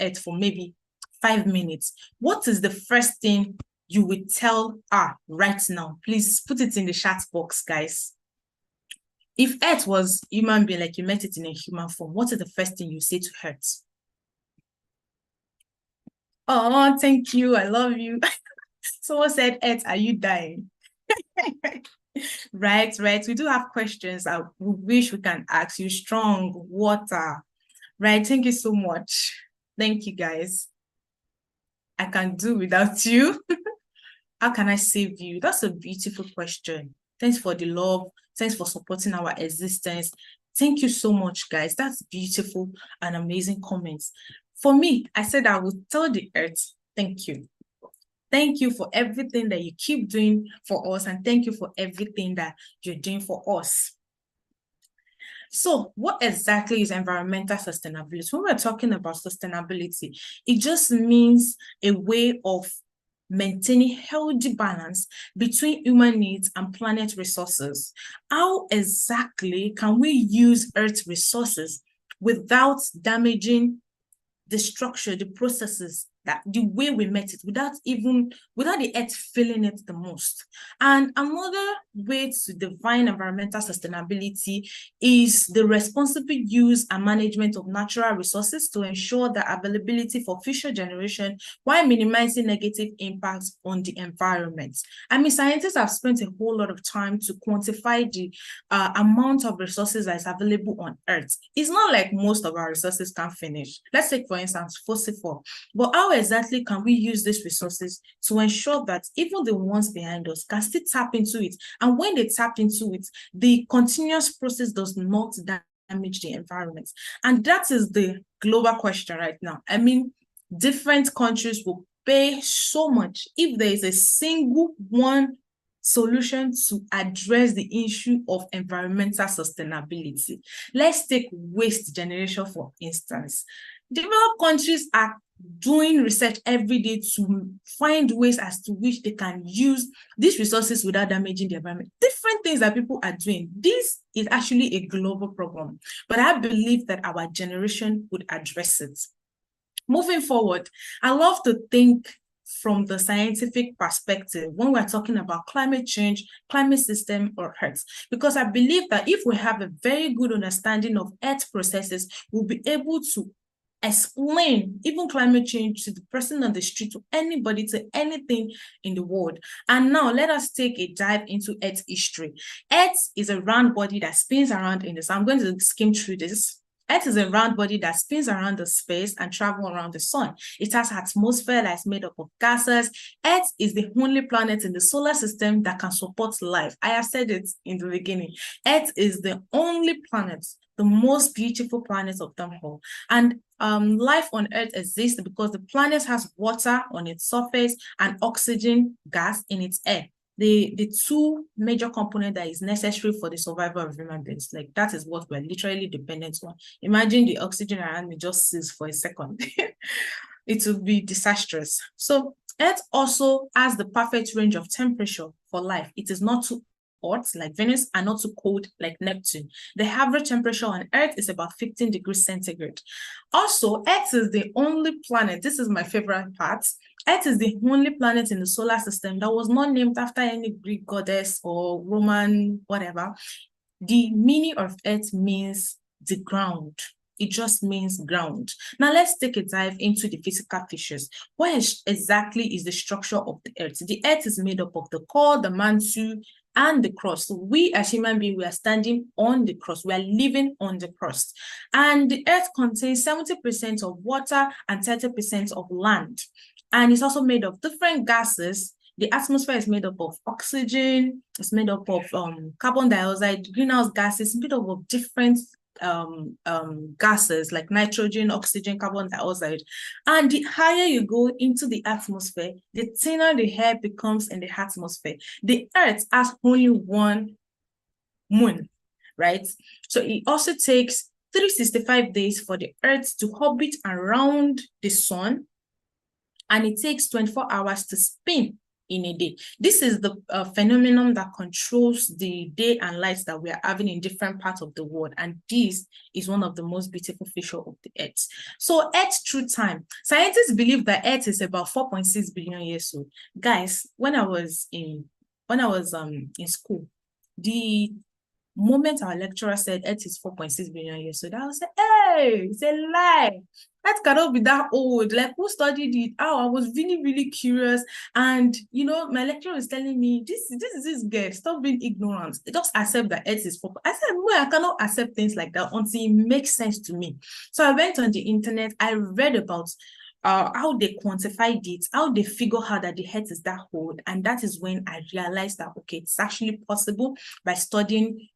Earth for maybe 5 minutes, what is the first thing you would tell her right now? Please put it in the chat box, guys. If Earth was human being, like you met it in a human form, what is the first thing you say to Earth? Oh, thank you. I love you. Someone said, Earth, are you dying? Right. We do have questions. I wish we can ask you. Strong water. Right. Thank you so much. Thank you, guys. I can do without you. How can I save you? That's a beautiful question. Thanks for the love. Thanks for supporting our existence. Thank you so much, guys. That's beautiful and amazing comments. For me, I said I would tell the Earth, thank you. Thank you for everything that you keep doing for us, and thank you for everything that you're doing for us. So what exactly is environmental sustainability? When we're talking about sustainability, it just means a way of maintaining healthy balance between human needs and planet resources. How exactly can we use Earth resources without damaging the structure, the processes, that the way we met it, without the Earth feeling it the most? And another way to define environmental sustainability is the responsible use and management of natural resources to ensure the availability for future generations while minimizing negative impacts on the environment. I mean, scientists have spent a whole lot of time to quantify the amount of resources that is available on Earth. It's not like most of our resources can finish. Let's take, for instance, fossil fuel. But how exactly can we use these resources to ensure that even the ones behind us can still tap into it? And when they tap into it, the continuous process does not damage the environment. And that is the global question right now. I mean, different countries will pay so much if there is a single one solution to address the issue of environmental sustainability. Let's take waste generation, for instance. Developed countries are doing research every day to find ways as to which they can use these resources without damaging the environment. Different things that people are doing. This is actually a global problem, but I believe that our generation would address it. Moving forward, I love to think from the scientific perspective when we're talking about climate change, climate system, or Earth, because I believe that if we have a very good understanding of Earth processes, we'll be able to explain even climate change to the person on the street, to anybody, to anything in the world. And now let us take a dive into Earth history. Earth is a round body that spins around in the sun. I'm going to skim through this. Earth is a round body that spins around the space and travels around the sun. It has an atmosphere that is made up of gases. Earth is the only planet in the solar system that can support life. I have said it in the beginning. Earth is the only planet, the most beautiful planet of them all. And life on Earth exists because the planet has water on its surface and oxygen gas in its air. The two major components that is necessary for the survival of human beings. Like, that is what we're literally dependent on. Imagine the oxygen around me just cease for a second. It would be disastrous. So Earth also has the perfect range of temperature for life. It is not too hot like Venus and not too cold like Neptune. The average temperature on Earth is about 15 degrees centigrade. Also, Earth is the only planet, this is my favorite part, Earth is the only planet in the solar system that was not named after any Greek goddess or Roman whatever. The meaning of Earth means the ground. It just means ground. Now let's take a dive into the physical features. What exactly is the structure of the Earth? The Earth is made up of the core, the mantle, and the crust. So we as human beings, we are standing on the crust. We are living on the crust. And the Earth contains 70% of water and 30% of land. And it's also made of different gases. The atmosphere is made up of oxygen, it's made up of carbon dioxide, greenhouse gases, made up of different gases like nitrogen, oxygen, carbon dioxide. And the higher you go into the atmosphere, the thinner the air becomes in the atmosphere. The Earth has only one moon, right? So it also takes 365 days for the Earth to orbit around the sun, and it takes 24 hours to spin in a day. This is the phenomenon that controls the day and light that we are having in different parts of the world. And this is one of the most beautiful features of the Earth. So Earth through time. Scientists believe that Earth is about 4.6 billion years old. Guys, when I was in school, the moment our lecturer said Earth is 4.6 billion years old, I was like, hey, it's a lie. That cannot be that old. Like, who studied it? Oh, I was really, really curious. And, you know, my lecturer was telling me, this is this girl, stop being ignorant. Just accept that Earth is 4. I said, well, I cannot accept things like that until it makes sense to me. So I went on the internet. I read about how they quantified it, how they figure out that the Earth is that old. And that is when I realized that, okay, it's actually possible by studying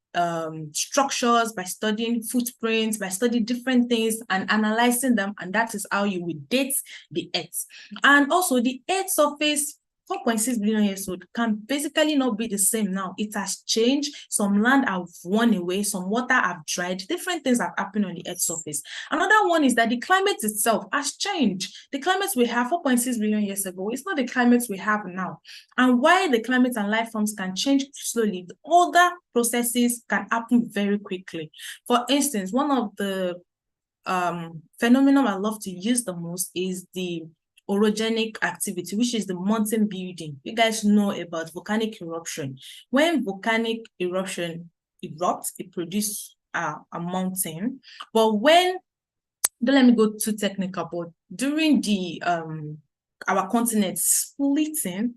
structures, by studying footprints, by studying different things and analyzing them, and that is how you will date the Earth. And also the Earth's surface, 4.6 billion years old, can basically not be the same now. It has changed. Some land have worn away, some water have dried, different things have happened on the Earth's surface. Another one is that the climate itself has changed. The climate we have 4.6 billion years ago is not the climate we have now. And while the climate and life forms can change slowly, other processes can happen very quickly. For instance, one of the phenomena I love to use the most is the orogenic activity, which is the mountain building. You guys know about volcanic eruption. When volcanic eruption erupts, it produces a mountain. But when, don't let me go too technical, but during the our continent splitting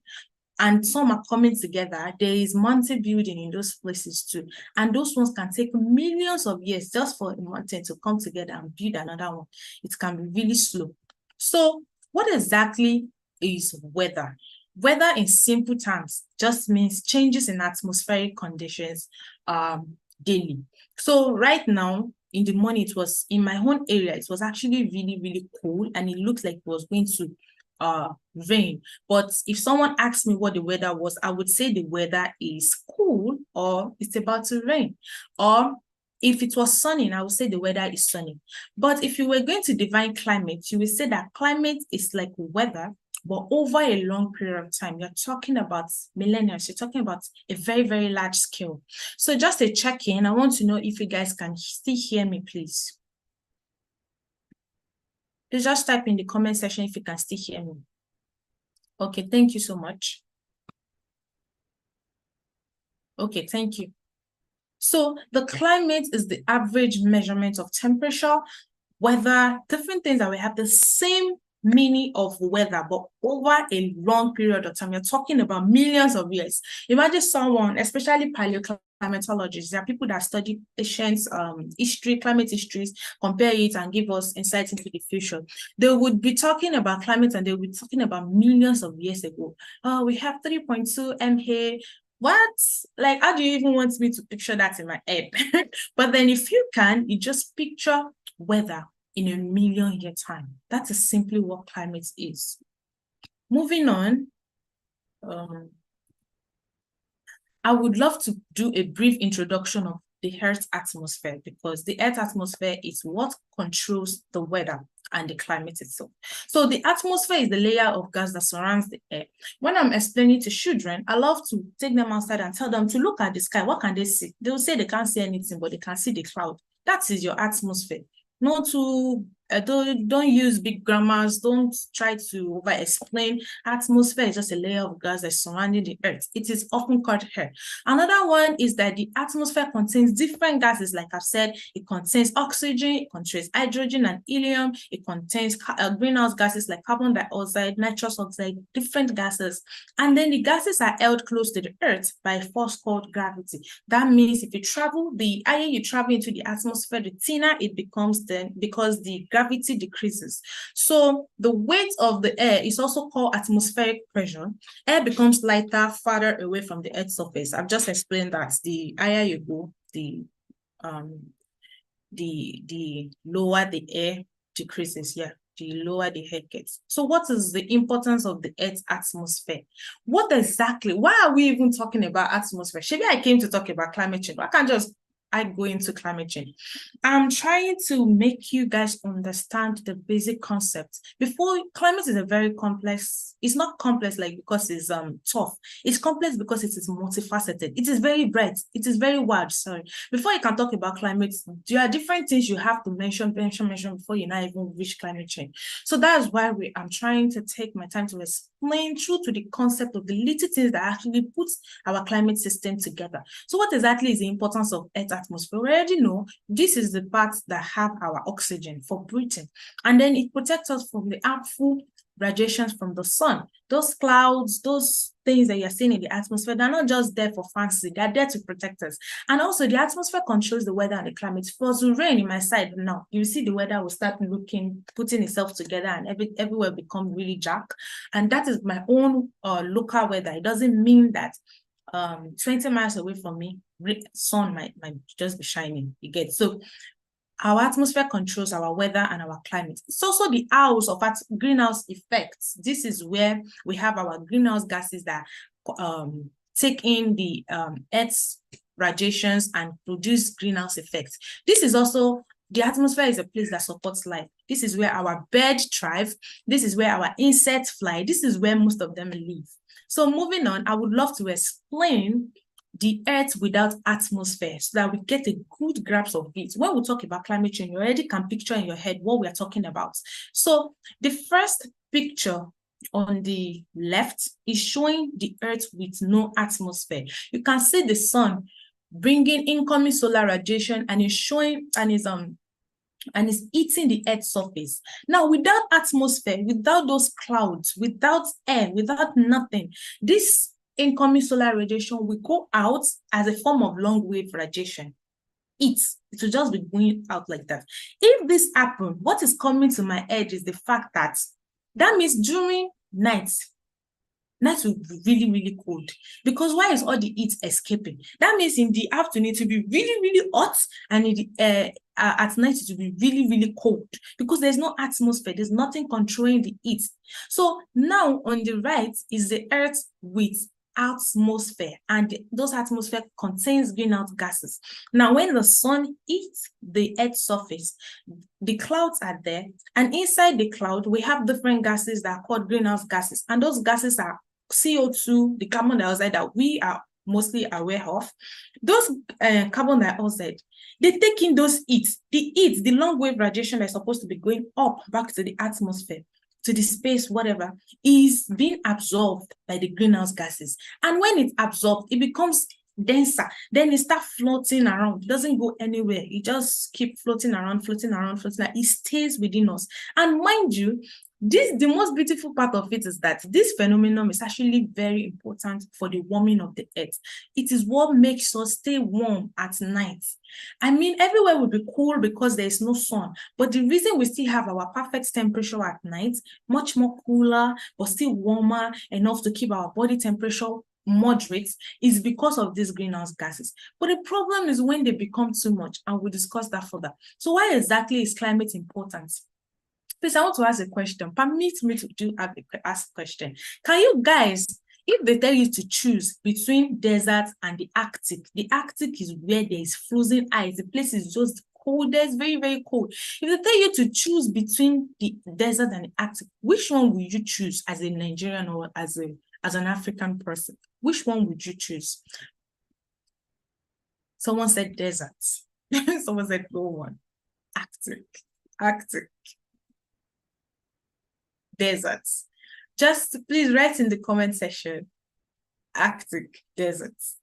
and some are coming together, there is mountain building in those places too. And those ones can take millions of years just for a mountain to come together and build another one. It can be really slow. So what exactly is weather? Weather in simple terms just means changes in atmospheric conditions daily. So right now, in the morning, it was in my own area, it was actually really, really cool, and it looks like it was going to rain. But if someone asked me what the weather was, I would say the weather is cool or it's about to rain. Or if it was sunny, I would say the weather is sunny. But if you were going to define climate, you would say that climate is like weather, but over a long period of time. You're talking about millennia. You're talking about a very, very large scale. So just a check-in. I want to know if you guys can still hear me, please. Please just type in the comment section if you can still hear me. Okay, thank you so much. Okay, thank you. So the climate is the average measurement of temperature, weather, different things that we have the same meaning of weather, but over a long period of time. You're talking about millions of years. Imagine someone, especially paleoclimatologists, there are people that study ancient history, climate histories, compare it and give us insights into the future. They would be talking about climate and they would be talking about millions of years ago. We have 3.2 MA. What? Like, how do you even want me to picture that in my head? But then if you can, you just picture weather in a million-year time. That is simply what climate is. Moving on, I would love to do a brief introduction of the Earth's atmosphere, because the Earth's atmosphere is what controls the weather and the climate itself. So the atmosphere is the layer of gas that surrounds the air. When I'm explaining to children, I love to take them outside and tell them to look at the sky. What can they see? They'll say they can't see anything, but they can see the cloud. That is your atmosphere. Not to don't use big grammars, don't try to over explain. Atmosphere is just a layer of gas that's surrounding the earth. It is often called air. Another one is that the atmosphere contains different gases. Like I've said, it contains oxygen, it contains hydrogen and helium, it contains greenhouse gases like carbon dioxide, nitrous oxide, different gases. And then the gases are held close to the earth by a force called gravity. That means if you travel, the higher you travel into the atmosphere, the thinner it becomes then, because the gravity decreases. So the weight of the air is also called atmospheric pressure. Air becomes lighter farther away from the Earth's surface. I've just explained that the higher you go, the lower the air decreases. Yeah, the lower the air gets. So what is the importance of the Earth's atmosphere? What exactly? Why are we even talking about atmosphere? Maybe I came to talk about climate change. I can't just I go into climate change. I'm trying to make you guys understand the basic concept. Before, climate is a very complex, it's not complex like because it's tough. It's complex because it is multifaceted. It is very bright. It is very wide, sorry. Before you can talk about climate, there are different things you have to mention before you not even reach climate change. So that's why I'm trying to take my time to explain through to the concept of the little things that actually put our climate system together. So what exactly is the importance of Earth atmosphere? We already know this is the parts that have our oxygen for breathing, and then it protects us from the harmful radiations from the sun. Those clouds, those things that you're seeing in the atmosphere, they're not just there for fancy, they're there to protect us. And also the atmosphere controls the weather and the climate. For the rain in my side now, you see the weather will start putting itself together, and everywhere become really dark. And that is my own local weather. It doesn't mean that 20 miles away from me, sun might just be shining. You get so our atmosphere controls our weather and our climate. It's also the house of greenhouse effects. This is where we have our greenhouse gases that take in the Earth's radiations and produce greenhouse effects. This is also, the atmosphere is a place that supports life. This is where our birds thrive. This is where our insects fly. This is where most of them live. So moving on, I would love to explain the Earth without atmosphere so that we get a good grasp of it. When we talk about climate change, you already can picture in your head what we are talking about. So the first picture on the left is showing the Earth with no atmosphere. You can see the sun bringing incoming solar radiation, and is showing and is eating the Earth's surface. Now, without atmosphere, without those clouds, without air, without nothing, this incoming solar radiation will go out as a form of long wave radiation. It will just be going out like that. If this happens, what is coming to my head is the fact that means during night will be really, really cold, because why is all the heat escaping? That means in the afternoon it will be really, really hot, and in the at night it will be really, really cold, because there's no atmosphere, there's nothing controlling the heat. So now on the right is the Earth with atmosphere, and those atmosphere contains greenhouse gases. Now when the sun hits the Earth's surface, the clouds are there, and inside the cloud we have different gases that are called greenhouse gases, and those gases are CO2, the carbon dioxide that we are mostly aware of. Those carbon dioxide, they take in those heat, the long wave radiation that's supposed to be going up back to the atmosphere, to the space, whatever, is being absorbed by the greenhouse gases. And when it's absorbed, it becomes denser. Then it starts floating around. It doesn't go anywhere. It just keeps floating around, floating around, floating around. It stays within us. And mind you, the most beautiful part of it is that this phenomenon is actually very important for the warming of the Earth. It is what makes us stay warm at night. I mean, everywhere will be cool because there is no sun, but the reason we still have our perfect temperature at night, much more cooler, but still warmer enough to keep our body temperature moderate, is because of these greenhouse gases. But the problem is when they become too much, and we'll discuss that further. So why exactly is climate important? Please, I want to ask a question. Permit me to ask a question. Can you guys, if they tell you to choose between desert and the Arctic is where there is frozen ice. The place is just coldest, very, very cold. If they tell you to choose between the desert and the Arctic, which one would you choose as a Nigerian or as an African person? Which one would you choose? Someone said desert. Someone said no one. Arctic. Deserts. Just please write in the comment section. Arctic, deserts.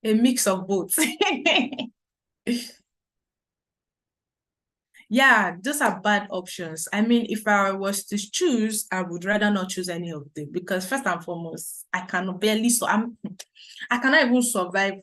A mix of both. Yeah, those are bad options. I mean, if I was to choose, I would rather not choose any of them, because first and foremost, I cannot even survive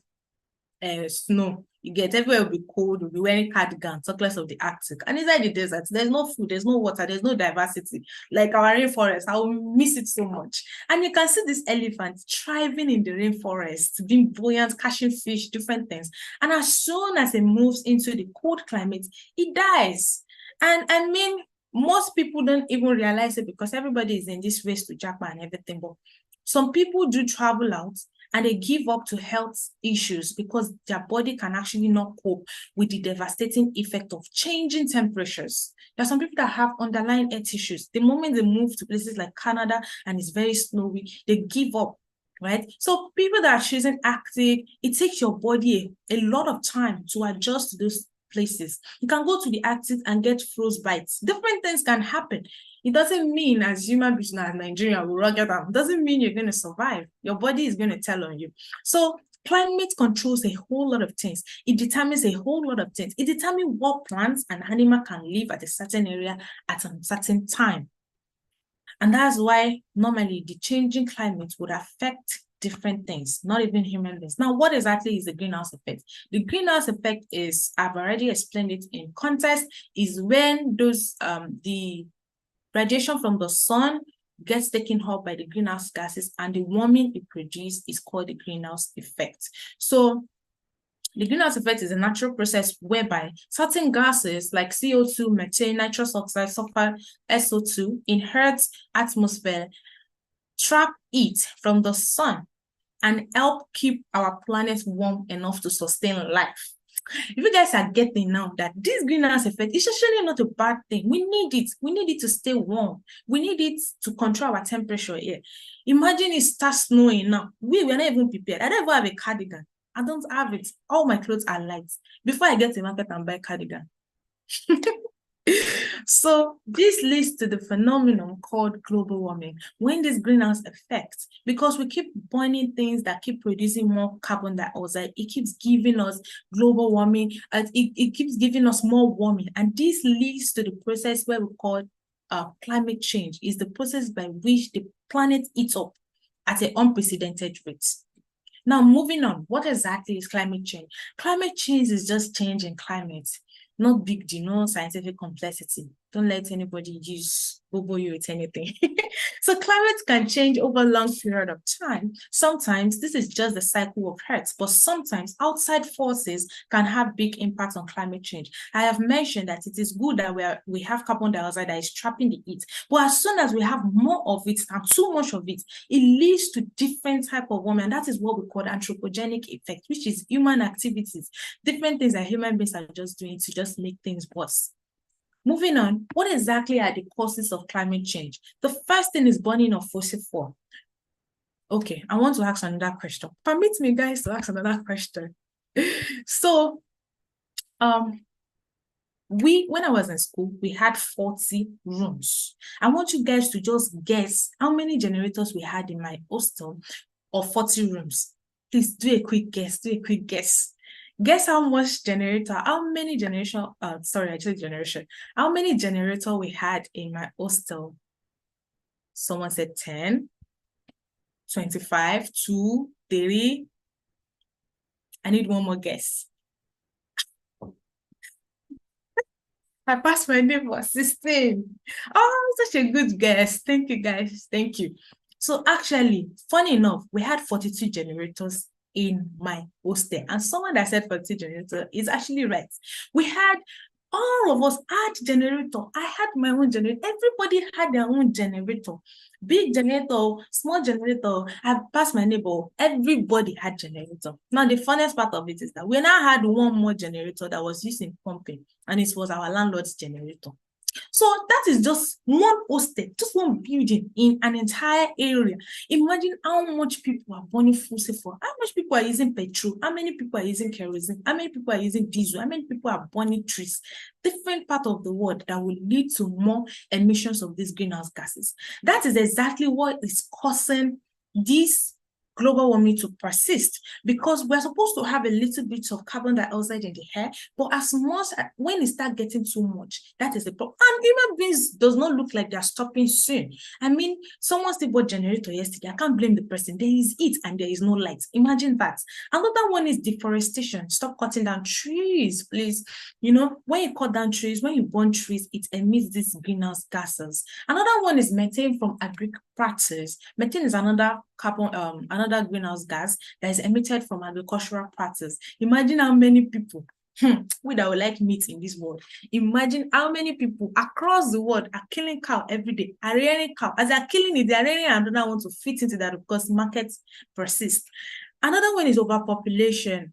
snow. You get, everywhere will be cold, we'll be wearing cardigans, talk less of the Arctic. And inside the desert, there's no food, there's no water, there's no diversity. Like our rainforest, I will miss it so much. And you can see this elephant thriving in the rainforest, being buoyant, catching fish, different things. And as soon as it moves into the cold climate, it dies. And I mean, most people don't even realize it, because everybody is in this race to Japan and everything. But Some people do travel out and they give up to health issues because their body can actually not cope with the devastating effect of changing temperatures. There are some people that have underlying health issues. The moment they move to places like Canada and it's very snowy, they give up, right? So people that are choosing active, it takes your body a lot of time to adjust to those places. You can go to the Arctic and get frostbite. Different things can happen. It doesn't mean as human beings as Nigeria will rugged out. It doesn't mean you're going to survive. Your body is going to tell on you. So climate controls a whole lot of things. It determines a whole lot of things. It determines what plants and animals can live at a certain area at a certain time. And that's why normally the changing climate would affect different things, not even human beings. Now, what exactly is the greenhouse effect? The greenhouse effect is, I've already explained it in context, is when those the radiation from the sun gets taken up by the greenhouse gases and the warming it produces is called the greenhouse effect. So the greenhouse effect is a natural process whereby certain gases like CO2, methane, nitrous oxide, sulfur, SO2 in Earth's atmosphere trap heat from the sun and help keep our planet warm enough to sustain life. If you guys are getting now that this greenhouse effect is actually not a bad thing, we need it. We need it to stay warm. We need it to control our temperature here. Imagine it starts snowing now. We were not even prepared. I don't even have a cardigan. I don't have it. All my clothes are light. Before I get to market and buy cardigan. So this leads to the phenomenon called global warming. When this greenhouse effect, because we keep burning things that keep producing more carbon dioxide, it keeps giving us global warming, it keeps giving us more warming. And this leads to the process where we call climate change, is the process by which the planet heats up at an unprecedented rate. Now, moving on, what exactly is climate change? Climate change is just change in climate. Not big deal, no scientific complexity. Don't let anybody use Google you with anything. So climate can change over a long period of time. Sometimes this is just the cycle of Earth, but sometimes outside forces can have big impacts on climate change. I have mentioned that it is good that we have carbon dioxide that is trapping the heat, but as soon as we have more of it and too much of it, it leads to different type of warming, and that is what we call anthropogenic effect, which is human activities, different things that human beings are just doing to just make things worse. Moving on, what exactly are the causes of climate change? The first thing is burning of fossil fuel. Okay, I want to ask another question. Permit me, guys, to ask another question. So, when I was in school, we had 40 rooms. I want you guys to just guess how many generators we had in my hostel of 40 rooms. Please do a quick guess, Guess how much generator, how many generation, how many generator we had in my hostel? Someone said 10, 25, 2, 3. I need one more guess. I passed my neighbor, 16. Oh, such a good guess. Thank you, guys. Thank you. So actually, funny enough, we had 42 generators in my hostel. And someone that said 42 generator is actually right. We had, all of us had generator. I had my own generator. Everybody had their own generator. Big generator, small generator. I passed my neighbor. Everybody had generator. Now, the funniest part of it is that we now had one more generator that was used in pumping, and it was our landlord's generator. So that is just one hostel, just one building in an entire area. Imagine how much people are burning fossil fuel, how much people are using petrol, how many people are using kerosene, how many people are using diesel, how many people are burning trees. Different part of the world that will lead to more emissions of these greenhouse gases. That is exactly what is causing this global warming to persist, because we're supposed to have a little bit of carbon dioxide in the air, but as much when it starts getting too much, that is the problem. And human beings does not look like they're stopping soon. I mean, someone still bought generator yesterday. I can't blame the person. There is heat and there is no light. Imagine that. Another one is deforestation. Stop cutting down trees, please. You know, when you cut down trees, when you burn trees, it emits these greenhouse gases. Another one is methane from agricultural practice. Methane is another carbon, another greenhouse gas that is emitted from agricultural practice. Imagine how many people We that would like meat in this world. Imagine how many people across the world are killing cow every day, are rearing cow. As they're killing it, they're rearing another one to fit into that because markets persist. Another one is overpopulation.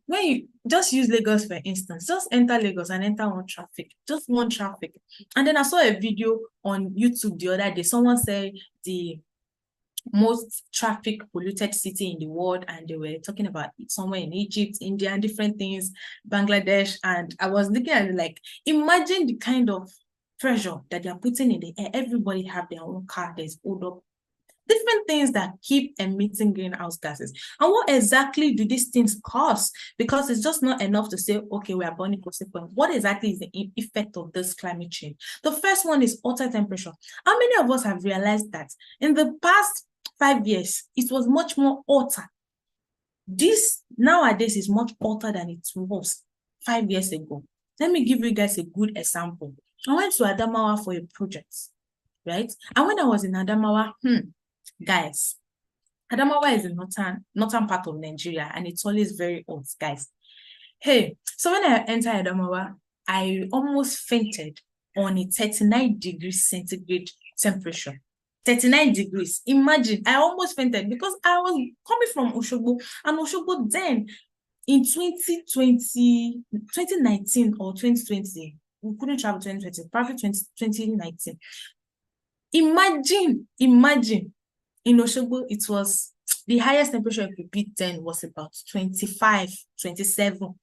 When you just use Lagos, for instance, just enter Lagos and enter one traffic, just one traffic. And then I saw a video on YouTube the other day. Someone said the most traffic polluted city in the world, and they were talking about it somewhere in Egypt, India, and different things, Bangladesh. And I was looking at it like, imagine the kind of pressure that they're putting in the air. Everybody have their own car, there's odor, different things that keep emitting greenhouse gases. And what exactly do these things cause? Because it's just not enough to say, okay, we are burning fossil fuel. What exactly is the effect of this climate change? The first one is water temperature. How many of us have realized that in the past 5 years, it was much more hotter? This nowadays is much hotter than it was 5 years ago. Let me give you guys a good example. I went to Adamawa for a project, right? And when I was in Adamawa, guys, Adamawa is the northern part of Nigeria, and it's always very hot, guys. Hey, so when I entered Adamawa, I almost fainted on a 39 degrees centigrade temperature. 39 degrees. Imagine, I almost fainted because I was coming from Oshogbo, and Oshogbo then in 2019 or 2020, we couldn't travel 2020, probably 2019. Imagine, in Oshogbo, it was the highest temperature it could be then was about 25, 27,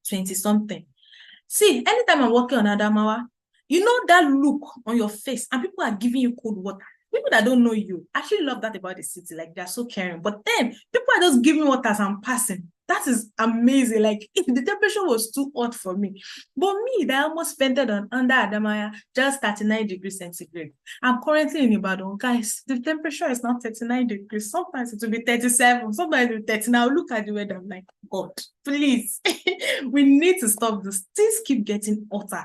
20 something. See, anytime I'm walking on Adamawa, you know that look on your face, and people are giving you cold water. People that don't know you actually love that about the city, like they're so caring. But then people are just giving water as I'm passing. That is amazing. Like, the temperature was too hot for me. But me, that almost fainted on under Adamaya, just 39 degrees centigrade. I'm currently in Ibadan. Guys, the temperature is not 39 degrees. Sometimes it will be 37, sometimes it will be 30. Now look at the weather. I'm like, God, please. We need to stop this. Things keep getting hotter.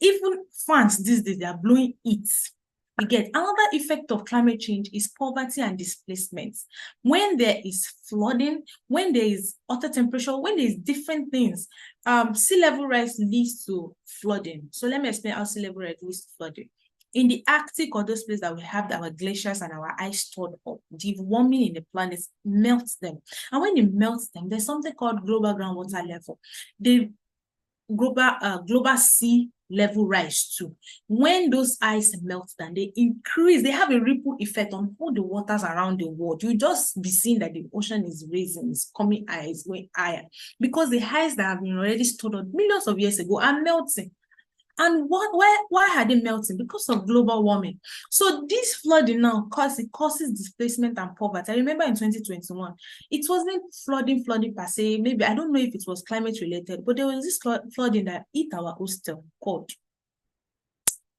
Even fans these days, they are blowing heat. You get another effect of climate change is poverty and displacement. When there is flooding, when there is hotter temperature, when there is different things, sea level rise leads to flooding. So let me explain how sea level rise leads to flooding. In the Arctic or those places that we have our glaciers and our ice stored up, the warming in the planet melts them. And when it melts them, there's something called global groundwater level. The global sea level rise too. When those ice melt down, they increase, they have a ripple effect on all the waters around the world. You just be seeing that the ocean is raising, it's coming higher, it's going higher, because the ice that have been already stored up millions of years ago are melting. And why are they melting? Because of global warming. So this flooding now causes displacement and poverty. I remember in 2021, it wasn't flooding per se. Maybe, I don't know if it was climate related, but there was this flooding that hit our hostel called.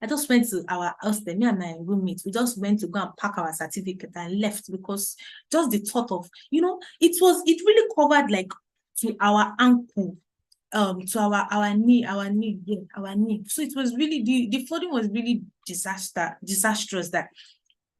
I just went to our hostel, me and my roommate, we just went to go and pack our certificate and left, because just the thought of, it really covered like to our ankle. To our knee. So it was really, the flooding was really disastrous. That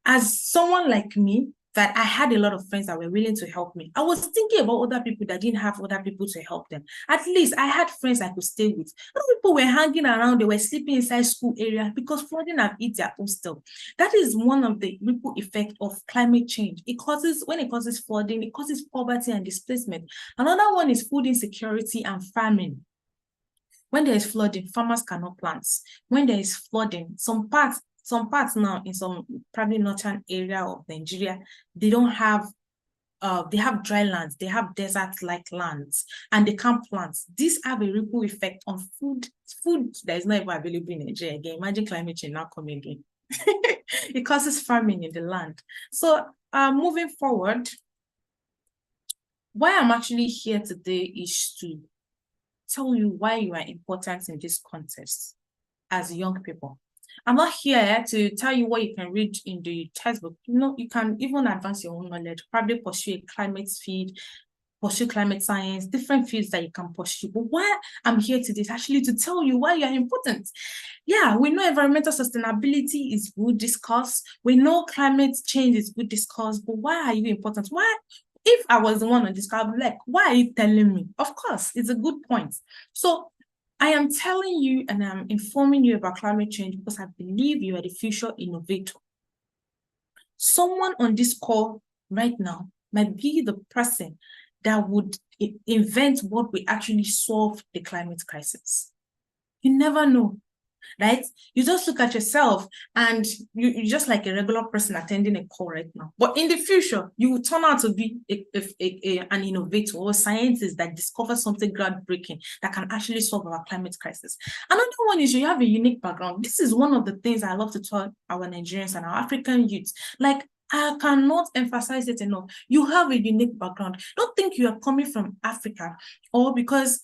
as someone like me, that I had a lot of friends that were willing to help me. I was thinking about other people that didn't have other people to help them. At least I had friends I could stay with. Other people were hanging around, they were sleeping inside school area because flooding have hit their hostel. That is one of the ripple effect of climate change. When it causes flooding, it causes poverty and displacement. Another one is food insecurity and famine. When there is flooding, farmers cannot plant. When there is flooding, some parts now in some probably northern area of Nigeria, they don't have, they have dry lands, they have desert-like lands, and they can't plant. These have a ripple effect on food that is not even available in Nigeria again. Imagine climate change now coming again. It causes famine in the land. So moving forward, why I'm actually here today is to tell you why you are important in this context as young people. I'm not here to tell you what you can read in the textbook. You can even advance your own knowledge, probably pursue a climate field, pursue climate science, different fields that you can pursue. But why I'm here today is actually to tell you why you are important. Yeah, we know environmental sustainability is good discuss. We know climate change is good discuss, but why are you important? If I was the one on this call, I'd be like, why are you telling me? Of course, it's a good point. So I am telling you and I'm informing you about climate change because I believe you are the future innovator. Someone on this call right now might be the person that would invent what will actually solve the climate crisis. You never know, right? You just look at yourself and you're just like a regular person attending a call right now. But in the future, you will turn out to be an innovator or a scientist that discovers something groundbreaking that can actually solve our climate crisis. Another one is you have a unique background. This is one of the things I love to tell our Nigerians and our African youths. Like, I cannot emphasize it enough. You have a unique background. Don't think you are coming from Africa or because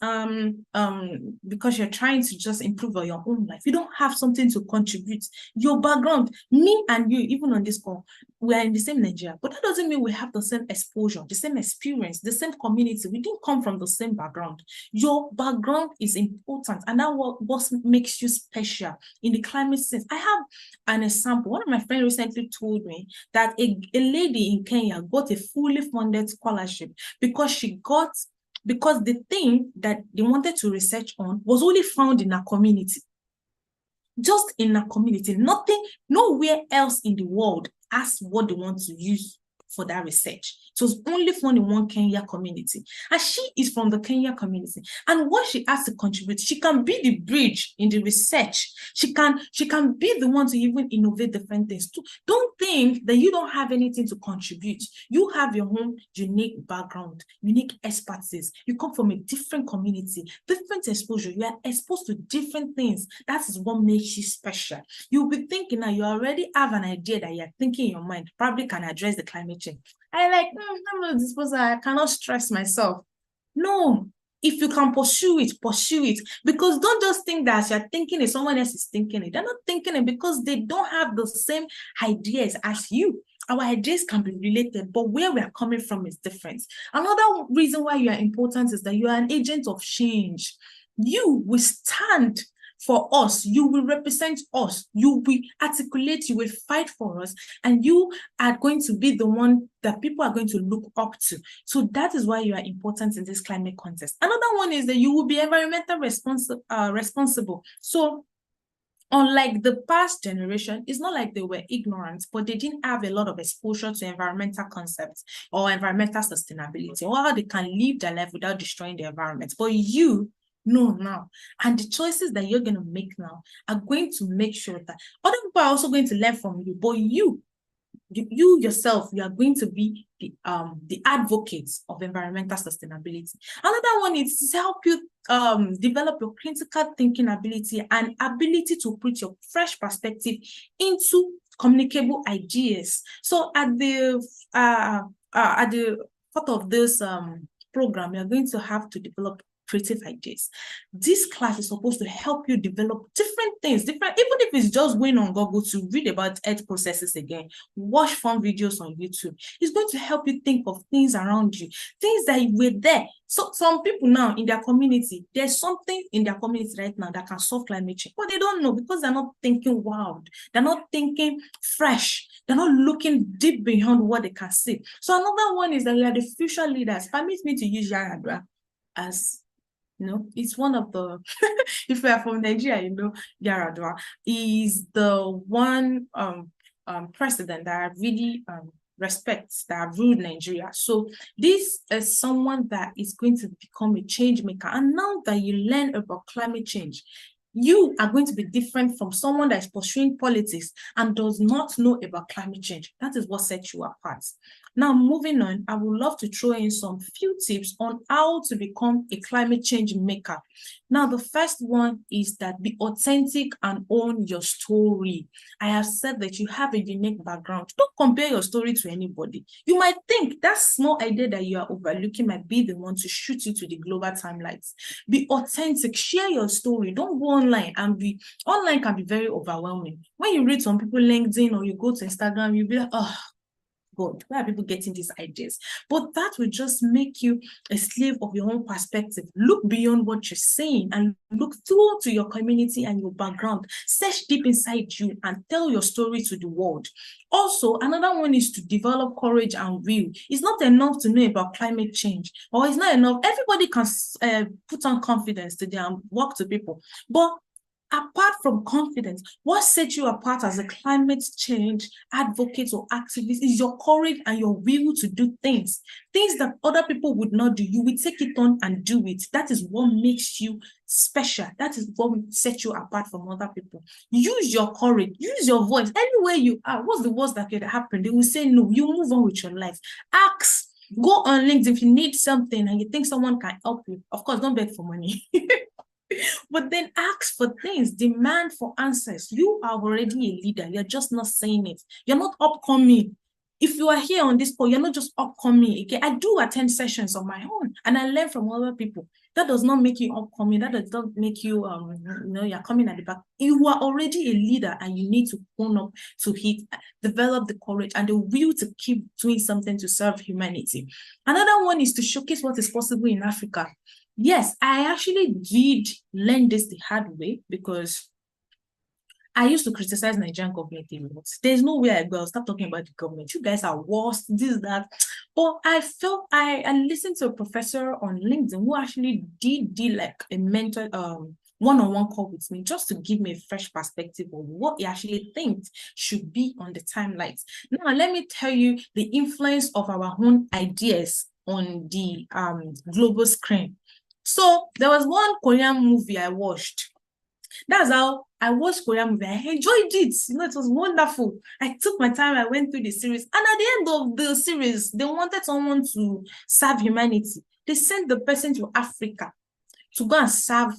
you're trying to just improve on your own life. You don't have something to contribute. Your background, me and you, even on this call, we are in the same Nigeria, but that doesn't mean we have the same exposure, the same experience, the same community. We didn't come from the same background. Your background is important, and that's what makes you special in the climate sense. I have an example. One of my friends recently told me that a lady in Kenya got a fully funded scholarship because the thing that they wanted to research on was only found in her community. Just in her community, nowhere else in the world asked what they want to use for that research. It was only found in one Kenya community. And she is from the Kenya community. And what she has to contribute, she can be the bridge in the research. She can be the one to even innovate different things. Don't think that you don't have anything to contribute. You have your own unique background, unique expertise. You come from a different community, different exposure. You are exposed to different things. That is what makes you special. You'll be thinking now, you already have an idea that you're thinking in your mind, probably can address the climate change. I'm like, I'm not disposed, I cannot stress myself. No, if you can pursue it, because don't just think that you're thinking it, someone else is thinking it. They're not thinking it because they don't have the same ideas as you. Our ideas can be related, but where we are coming from is different. Another reason why you are important is that you are an agent of change. You will stand for us, you will represent us, you will articulate, you will fight for us, and you are going to be the one that people are going to look up to. So that is why you are important in this climate contest. Another one is that you will be environmental responsible. So unlike the past generation, it's not like they were ignorant, but they didn't have a lot of exposure to environmental concepts or environmental sustainability, or how they can live their life without destroying the environment. But you know now, and the choices that you're going to make now are going to make sure that other people are also going to learn from you, but you yourself, you are going to be the advocates of environmental sustainability. Another one is to help you develop your critical thinking ability and ability to put your fresh perspective into communicable ideas. So at the part of this program, you're going to have to develop creative ideas. This class is supposed to help you develop different things, even if it's just going on Google to read about earth processes again, watch fun videos on YouTube. It's going to help you think of things around you, things that were there. So some people now in their community, there's something in their community right now that can solve climate change, but they don't know because they're not thinking wild. They're not thinking fresh. They're not looking deep beyond what they can see. So another one is that we are the future leaders. Permit me to use Yaradua as, it's one of the, if we are from Nigeria, Yaradua is the one president that I really respect, that ruled Nigeria. So this is someone that is going to become a change maker. And now that you learn about climate change, you are going to be different from someone that is pursuing politics and does not know about climate change. That is what sets you apart. Now, moving on, I would love to throw in some few tips on how to become a climate change maker. Now, the first one is that be authentic and own your story. I have said that you have a unique background. Don't compare your story to anybody. You might think that small idea that you are overlooking might be the one to shoot you to the global timelines. Be authentic, share your story. Don't go online online can be very overwhelming. When you read some people LinkedIn or you go to Instagram, you'll be like, oh, God, where are people getting these ideas? But that will just make you a slave of your own perspective. Look beyond what you're saying and look through to your community and your background. Search deep inside you and tell your story to the world. Also, another one is to develop courage and will. It's not enough to know about climate change, or it's not enough. Everybody can put on confidence today and walk to people. But apart from confidence, what sets you apart as a climate change advocate or activist is your courage and your will to do things that other people would not do. You will take it on and do it. That is what makes you special. That is what will set you apart from other people. Use your courage, use your voice. Anywhere you are, what's the worst that could happen? They will say no. You move on with your life. Ask. Go on LinkedIn if you need something and you think someone can help you. Of course, don't beg for money. But then ask for things, demand for answers. You are already a leader. You're just not saying it. You're not upcoming. If you are here on this call, you're not just upcoming. Okay, I do attend sessions on my own and I learn from other people. That does not make you upcoming. That does not make you, you're coming at the back. You are already a leader and you need to own up to it, develop the courage and the will to keep doing something to serve humanity. Another one is to showcase what is possible in Africa. Yes, I actually did learn this the hard way because I used to criticize Nigerian government a lot. There's no way I go. I'll stop talking about the government. You guys are worse, this, that. But I felt I listened to a professor on LinkedIn who actually did like a mentor one-on-one call with me just to give me a fresh perspective of what he actually thinks should be on the timelines. Now, let me tell you the influence of our own ideas on the global screen. So there was one Korean movie I watched. That's how I watched Korean movie. I enjoyed it. It was wonderful. I took my time. I went through the series. And at the end of the series, they wanted someone to serve humanity. They sent the person to Africa to go and serve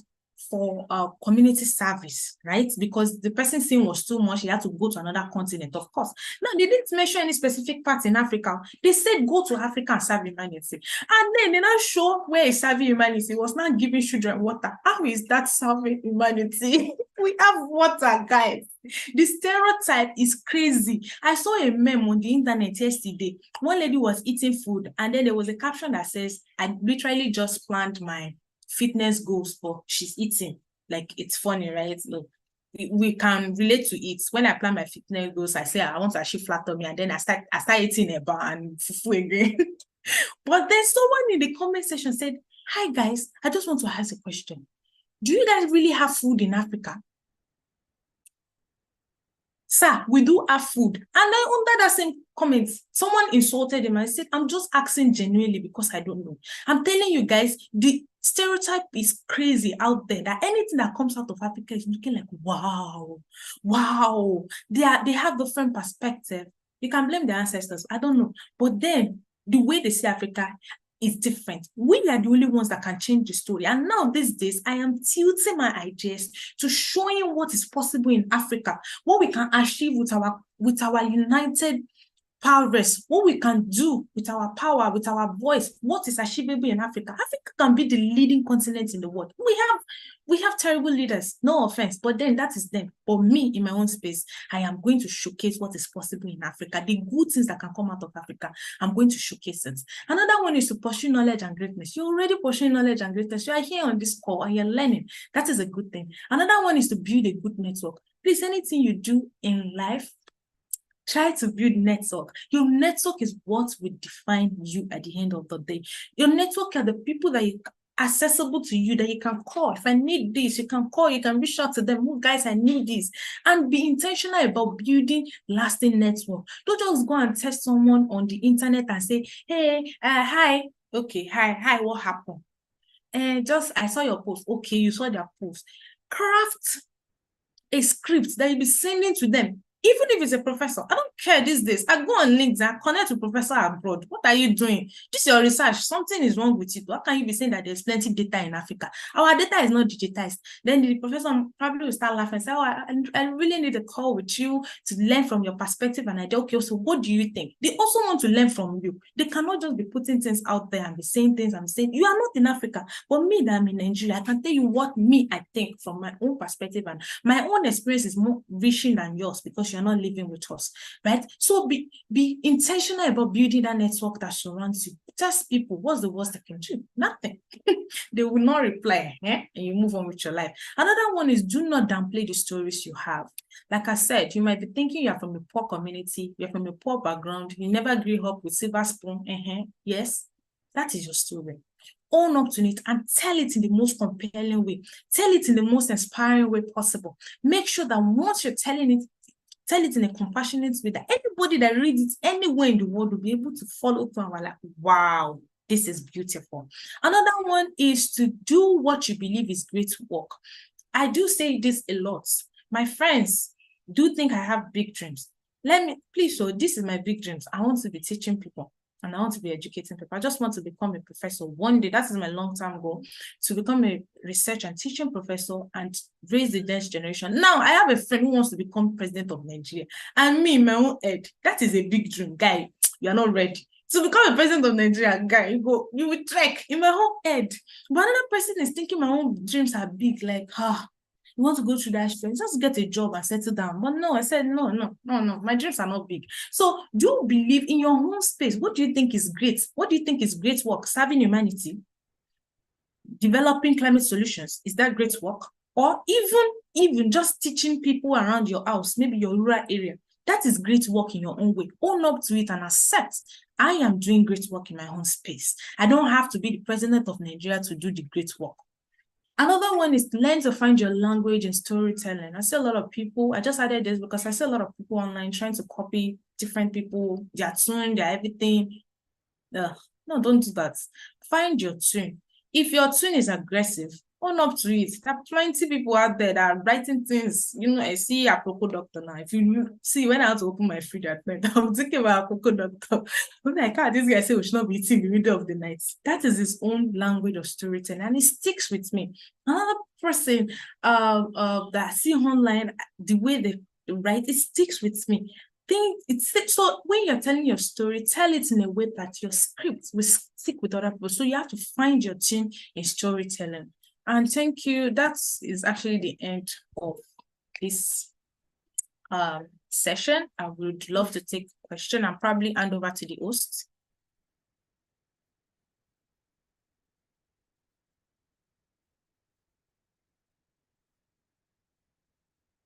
for community service, right? Because the person's thing was too much, he had to go to another continent, of course. Now, they didn't mention any specific part in Africa. They said go to Africa and serve humanity. And then they not show where he's serving humanity. He was not giving children water. How is that serving humanity? We have water, guys. The stereotype is crazy. I saw a meme on the internet yesterday. One lady was eating food, and then there was a caption that says, I literally just planned my fitness goals for she's eating. Like, it's funny, right? Look, we can relate to it. When I plan my fitness goals, I say I want to achieve flat tummy, and then I start eating a bar and fufu again. But then someone in the comment section said, hi guys, I just want to ask a question. Do you guys really have food in Africa? Sir, we do have food. And then under that same comment, someone insulted him and said, I'm just asking genuinely because I don't know. I'm telling you guys, the stereotype is crazy out there that anything that comes out of Africa is looking like, wow. They have different perspective. You can blame their ancestors, I don't know. But then the way they see Africa is different. We are the only ones that can change the story. And now these days, I am tilting my ideas to showing what is possible in Africa, what we can achieve with our united prowess, what we can do with our power, with our voice, what is achievable in Africa. Africa can be the leading continent in the world. We have terrible leaders, no offense, but then that is them. But me, in my own space, I am going to showcase what is possible in Africa, the good things that can come out of Africa. I'm going to showcase it. Another one is to pursue knowledge and greatness. You're already pursuing knowledge and greatness. You are here on this call and you're learning. That is a good thing. Another one is to build a good network. Please, anything you do in life, try to build network. Your network is what will define you at the end of the day. Your network are the people that are accessible to you, that you can call. If I need this, you can call, you can reach out to them. Oh, guys, I need this. And be intentional about building lasting network. Don't just go and text someone on the internet and say, hey, hi. Okay, hi, what happened? I saw your post. Okay, you saw their post. Craft a script that you'll be sending to them. Even if it's a professor, I don't care these days. I go on LinkedIn, connect to professor abroad. What are you doing? This is your research. Something is wrong with it. How can you be saying that there's plenty of data in Africa? Our data is not digitized. Then the professor probably will start laughing and say, oh, I really need a call with you to learn from your perspective. And I do, okay, so what do you think? They also want to learn from you. They cannot just be putting things out there and be saying things. I'm saying, you are not in Africa. But me, that I'm in Nigeria, I can tell you what I think from my own perspective. And my own experience is more reaching than yours because because you're not living with us, right? So be intentional about building that network that surrounds you. Just people, what's the worst they can do? Nothing. They will not reply, and you move on with your life. Another one is do not downplay the stories you have. Like I said, you might be thinking you're from a poor community, you're from a poor background, you never grew up with silver spoon. Yes, that is your story. Own up to it and tell it in the most compelling way. Tell it in the most inspiring way possible. Make sure that once you're telling it, tell it in a compassionate way that anybody that reads it anywhere in the world will be able to follow through and we're like, wow, this is beautiful. Another one is to do what you believe is great work. I do say this a lot. My friends do think I have big dreams. Please, so this is my big dreams. I want to be teaching people and I want to be educating people. I just want to become a professor one day. That is my long-term goal, to become a research and teaching professor and raise the next generation. Now, I have a friend who wants to become president of Nigeria. And me, my own head, that is a big dream. Guy, you're not ready. To become a president of Nigeria, guy, you will trek in my whole head. But another person is thinking my own dreams are big, like, you want to go through that strength, just get a job and settle down. But no, I said, no, my dreams are not big. So do believe in your own space. What do you think is great? What do you think is great work? Serving humanity, developing climate solutions, is that great work? Or even just teaching people around your house, maybe your rural area, that is great work in your own way. Own up to it and accept, I am doing great work in my own space. I don't have to be the president of Nigeria to do the great work. Another one is learn to find your language in storytelling. I see a lot of people, I just added this because I see a lot of people online trying to copy different people, their tune, their everything. No, don't do that. Find your tune. If your tune is aggressive, own up to it. There are plenty of people out there that are writing things. I see Apropos Doctor now. If you see, when I had to open my fridge at night, I'm thinking about Apropos Doctor. When I can't, this guy say we should not be eating in the middle of the night. That is his own language of storytelling, and it sticks with me. Another person that I see online, the way they write, it sticks with me. So when you're telling your story, tell it in a way that your script will stick with other people. So you have to find your team in storytelling. And thank you. That is actually the end of this session. I would love to take a question and probably hand over to the host.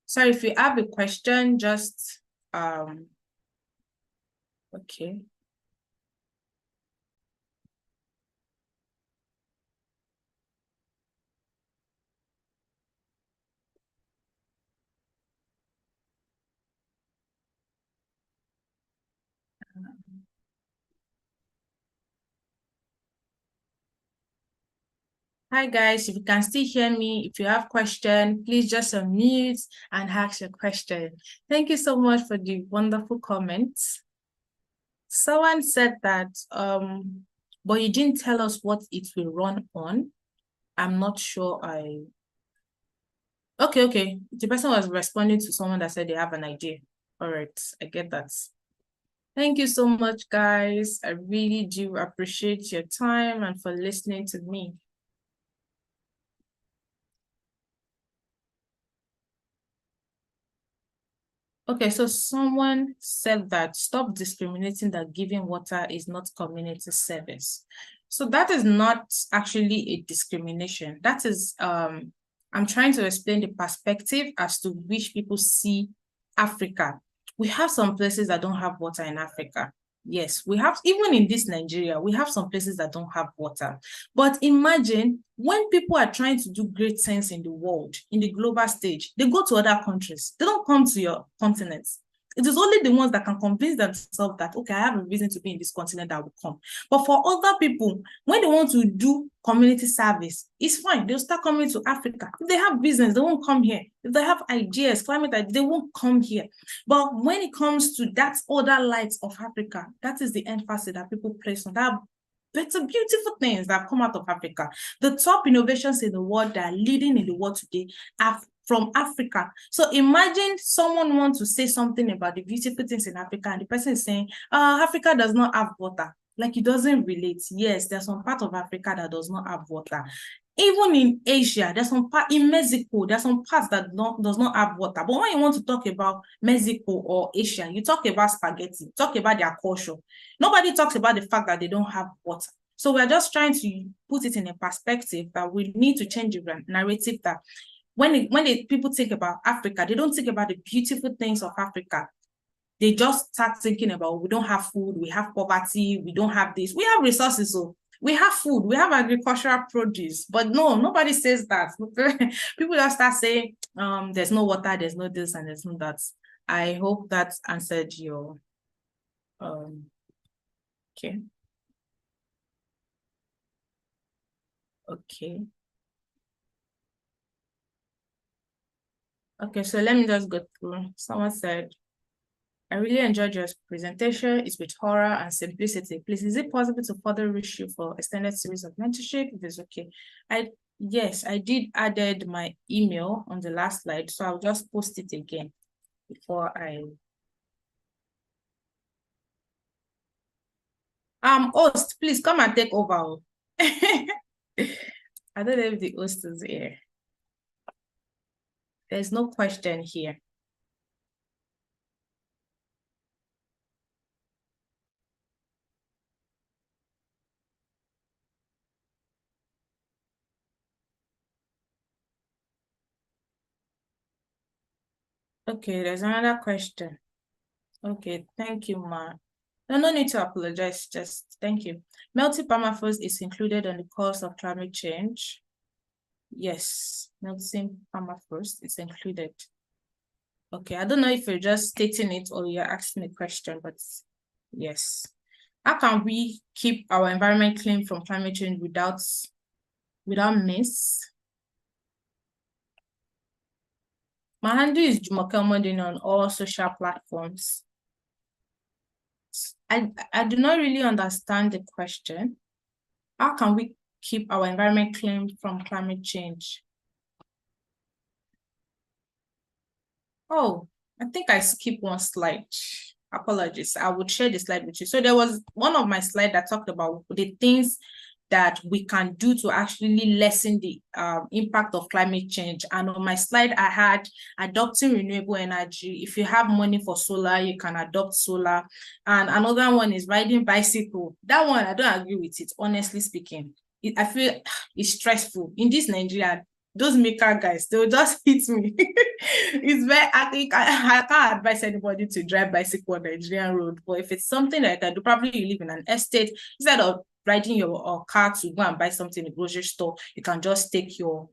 Sorry, if you have a question, just okay. Hi guys, if you can still hear me, if you have question, please just unmute and ask your question. Thank you so much for the wonderful comments. Someone said that, but you didn't tell us what it will run on. I'm not sure Okay. The person was responding to someone that said they have an idea. All right, I get that. Thank you so much, guys. I really do appreciate your time and for listening to me. Okay, so someone said that stop discriminating that giving water is not community service. So that is not actually a discrimination. That is, I'm trying to explain the perspective as to which people see Africa. We have some places that don't have water in Africa. Yes, we have, even in this Nigeria, we have some places that don't have water. But imagine when people are trying to do great things in the world, in the global stage, they go to other countries. They don't come to your continent. It is only the ones that can convince themselves that, okay, I have a reason to be in this continent that will come. But for other people, when they want to do community service, it's fine. They'll start coming to Africa. If they have business, they won't come here. If they have ideas, climate ideas, they won't come here. But when it comes to that other light of Africa, that is the emphasis that people place on that. Better, beautiful things that come out of Africa. The top innovations in the world that are leading in the world today are from Africa. So imagine someone wants to say something about the beautiful things in Africa, and the person is saying, Africa does not have water. Like, it doesn't relate. Yes, there's some part of Africa that does not have water. Even in Asia, there's some part in Mexico, there's some parts that does not have water. But when you want to talk about Mexico or Asia, you talk about spaghetti, talk about their culture. Nobody talks about the fact that they don't have water. So we're just trying to put it in a perspective that we need to change the narrative that when people think about Africa, they don't think about the beautiful things of Africa. They just start thinking about, we don't have food, we have poverty, we don't have this. We have resources, so we have food, we have agricultural produce, but no, nobody says that. People just start saying, there's no water, there's no this, and there's no that. I hope that answered your, okay. Okay. Okay, so let me just go through. Someone said, I really enjoyed your presentation. It's with horror and simplicity. Please, is it possible to further reach you for extended series of mentorship? If it's okay. Yes, I did added my email on the last slide, so I'll just post it again before I. Host, please come and take over. I don't know if the host is here. There's no question here. Okay, there's another question. Okay, thank you, Ma. No need to apologize, just thank you. Melting permafrost is included on the course of climate change. Yes, melting permafrost is included. Okay, I don't know if you're just stating it or you're asking a question, but yes. How can we keep our environment clean from climate change without miss? My handle is Jumoke Modin on all social platforms. I do not really understand the question. How can we keep our environment clean from climate change? Oh, I think I skipped one slide. Apologies. I would share the slide with you. So there was one of my slides that talked about the things that we can do to actually lessen the impact of climate change. And on my slide, I had adopting renewable energy. If you have money for solar, you can adopt solar. And another one is riding bicycle. That one, I don't agree with it, honestly speaking. I feel it's stressful. In this Nigeria, those maker guys, they'll just hit me. It's very, I think I can't advise anybody to drive bicycle on the Nigerian road. But if it's something that I can do, probably you live in an estate, instead of riding your car to go and buy something in the grocery store, you can just take your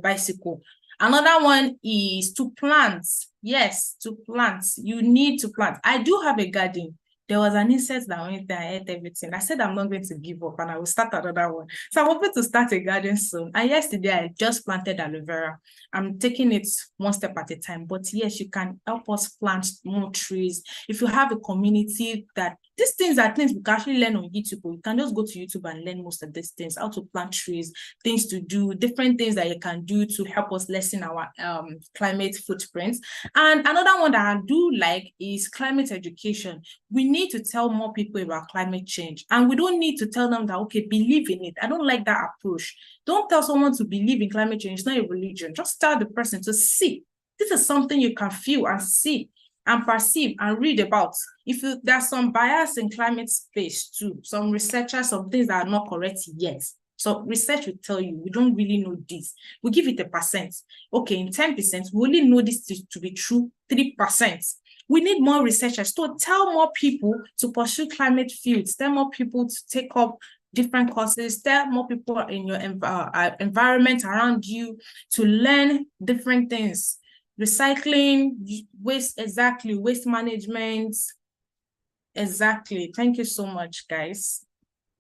bicycle. Another one is to plant. Yes, to plant. You need to plant. I do have a garden. There was an insect that went there and ate everything. I said I'm not going to give up and I will start another one. So I'm hoping to start a garden soon. And yesterday I just planted aloe vera. I'm taking it one step at a time. But yes, you can help us plant more trees. If you have a community that these things are things we can actually learn on YouTube. You can just go to YouTube and learn most of these things, how to plant trees, things to do, different things that you can do to help us lessen our climate footprints. And another one that I do like is climate education. We need to tell more people about climate change. And we don't need to tell them that, okay, believe in it. I don't like that approach. Don't tell someone to believe in climate change. It's not a religion. Just tell the person to see. This is something you can feel and see and perceive and read about. If there's some bias in climate space too, some researchers, some things that are not correct yet. So research will tell you, we don't really know this. We give it 1%. Okay, in 10%, we only know this to be true 3%. We need more researchers to tell more people to pursue climate fields, tell more people to take up different courses, tell more people in your environment around you to learn different things. Recycling, waste, exactly, waste management, exactly. Thank you so much, guys.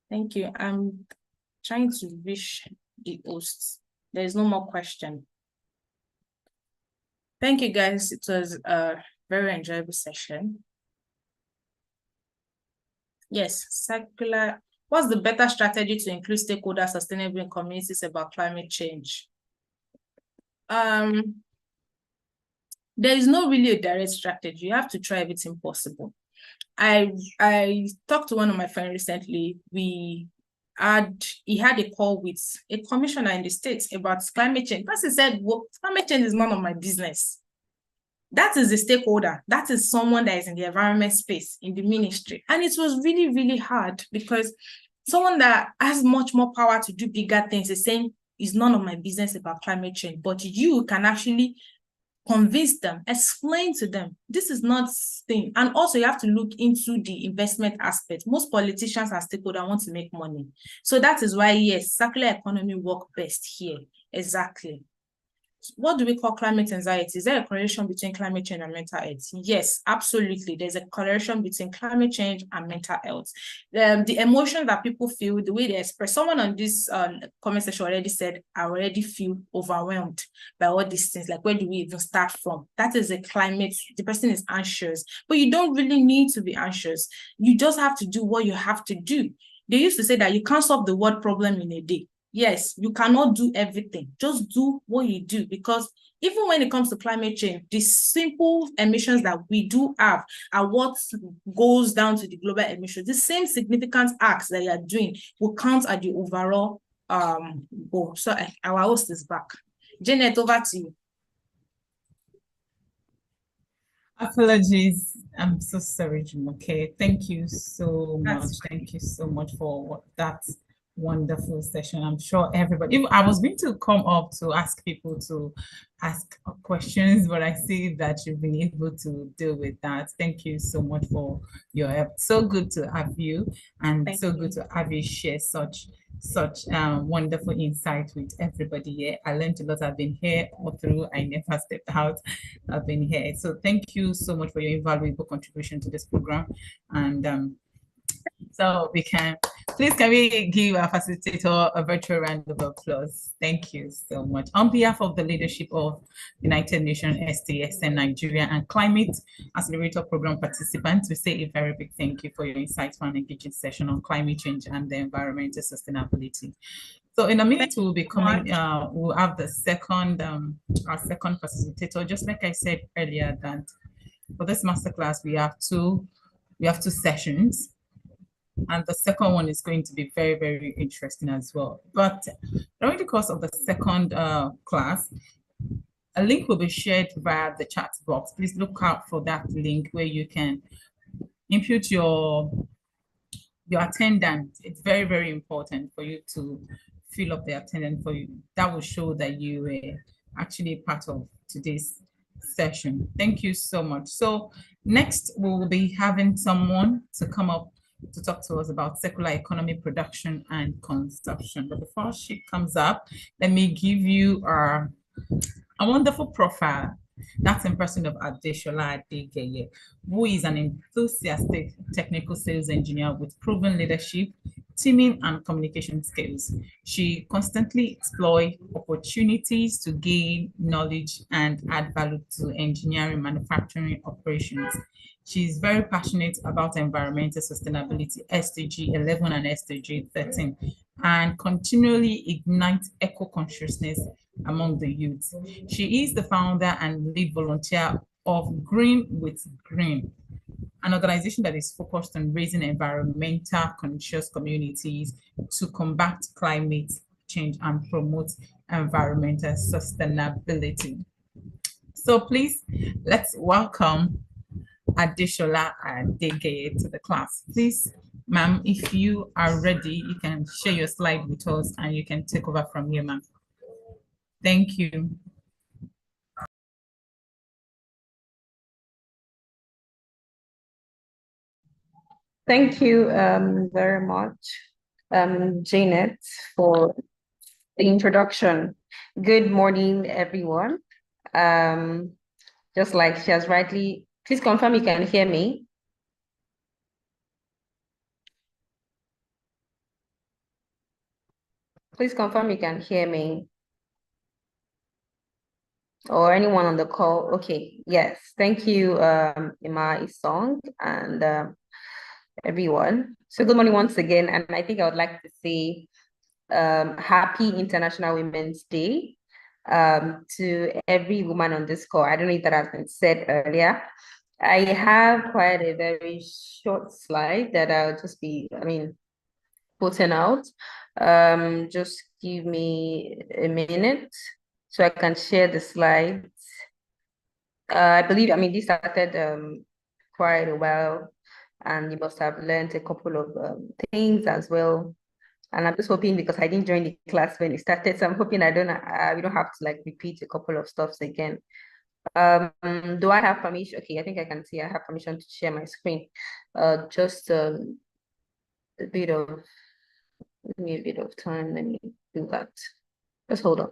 Thank you. I'm trying to reach the hosts. There is no more question. Thank you, guys. It was a very enjoyable session. Yes, circular. What's the better strategy to include stakeholders sustainably in communities about climate change? There is no really a direct strategy. You have to try everything possible. I talked to one of my friends recently. he had a call with a commissioner in the States about climate change. The person said, well, climate change is none of my business. That is the stakeholder. That is someone that is in the environment space, in the ministry. And it was really, really hard because someone that has much more power to do bigger things is saying, it's none of my business about climate change. But you can actually convince them, explain to them, this is not thing. And also you have to look into the investment aspect. Most politicians are stakeholders want to make money. So that is why, yes, circular economy work best here. Exactly. What do we call climate anxiety? Is there a correlation between climate change and mental health? Yes, absolutely. There's a correlation between climate change and mental health. The emotion that people feel, the way they express. Someone on this comment section already said, I already feel overwhelmed by all these things. Like, where do we even start from? That is a climate. The person is anxious, but you don't really need to be anxious. You just have to do what you have to do. They used to say that you can't solve the world problem in a day. Yes, you cannot do everything. Just do what you do, because even when it comes to climate change, the simple emissions that we do have are what goes down to the global emissions. The same significant acts that you are doing will count at the overall goal. So our host is back. Janet, over to you. Apologies. I'm so sorry, Jim. Okay. Thank you so much. Thank you so much for that wonderful session. I'm sure everybody, if I was going to come up to ask people to ask questions, but I see that you've been able to deal with that. Thank you so much for your help. So good to have you, and good to have you share such wonderful insight with everybody here. I learned a lot. I've been here all through. I never stepped out. I've been here. So thank you so much for your invaluable contribution to this program. And so we can we give our facilitator a virtual round of applause? Thank you so much. On behalf of the leadership of United Nations, SDSN, Nigeria, and Climate Accelerator Program participants, we say a very big thank you for your insightful and engaging session on climate change and the environmental sustainability. So in a minute, we'll be coming, we'll have the second, our second facilitator. Just like I said earlier, that for this masterclass, we have two sessions. And the second one is going to be very, very interesting as well. But during the course of the second class, a link will be shared via the chat box. Please look out for that link where you can input your attendance. It's very, very important for you to fill up the attendance for you. That will show that you were actually part of today's session. Thank you so much. So next, we will be having someone to come up to talk to us about circular economy, production, and consumption. But before she comes up, let me give you a wonderful profile. That's in person of Adeshola Adegeye, who is an enthusiastic technical sales engineer with proven leadership, teaming, and communication skills. She constantly explores opportunities to gain knowledge and add value to engineering manufacturing operations. She's very passionate about environmental sustainability, SDG 11 and SDG 13, and continually ignites eco-consciousness among the youth. She is the founder and lead volunteer of Green with Green, an organization that is focused on raising environmental conscious communities to combat climate change and promote environmental sustainability. So please, let's welcome Adeshola Adegeye to the class. Please, ma'am, if you are ready, you can share your slide with us and you can take over from here, ma'am. Thank you. Thank you very much, Janet, for the introduction. Good morning, everyone. Just like she has rightly, please confirm you can hear me. Please confirm you can hear me. Or anyone on the call. Okay, yes. Thank you, Ima Isong, and everyone. So good morning once again. And I think I would like to say happy International Women's Day to every woman on this call. I don't know if that has been said earlier. I have quite a very short slide that I'll just be, putting out. Just give me a minute so I can share the slides. I believe, I mean, this started quite a while, and you must have learned a couple of things as well. And I'm just hoping, because I didn't join the class when it started, so I'm hoping we don't have to like repeat a couple of stuffs again. Do I have permission? Okay, I think I can see I have permission to share my screen. Just a bit of, give me a bit of time. Let me do that. Just hold on.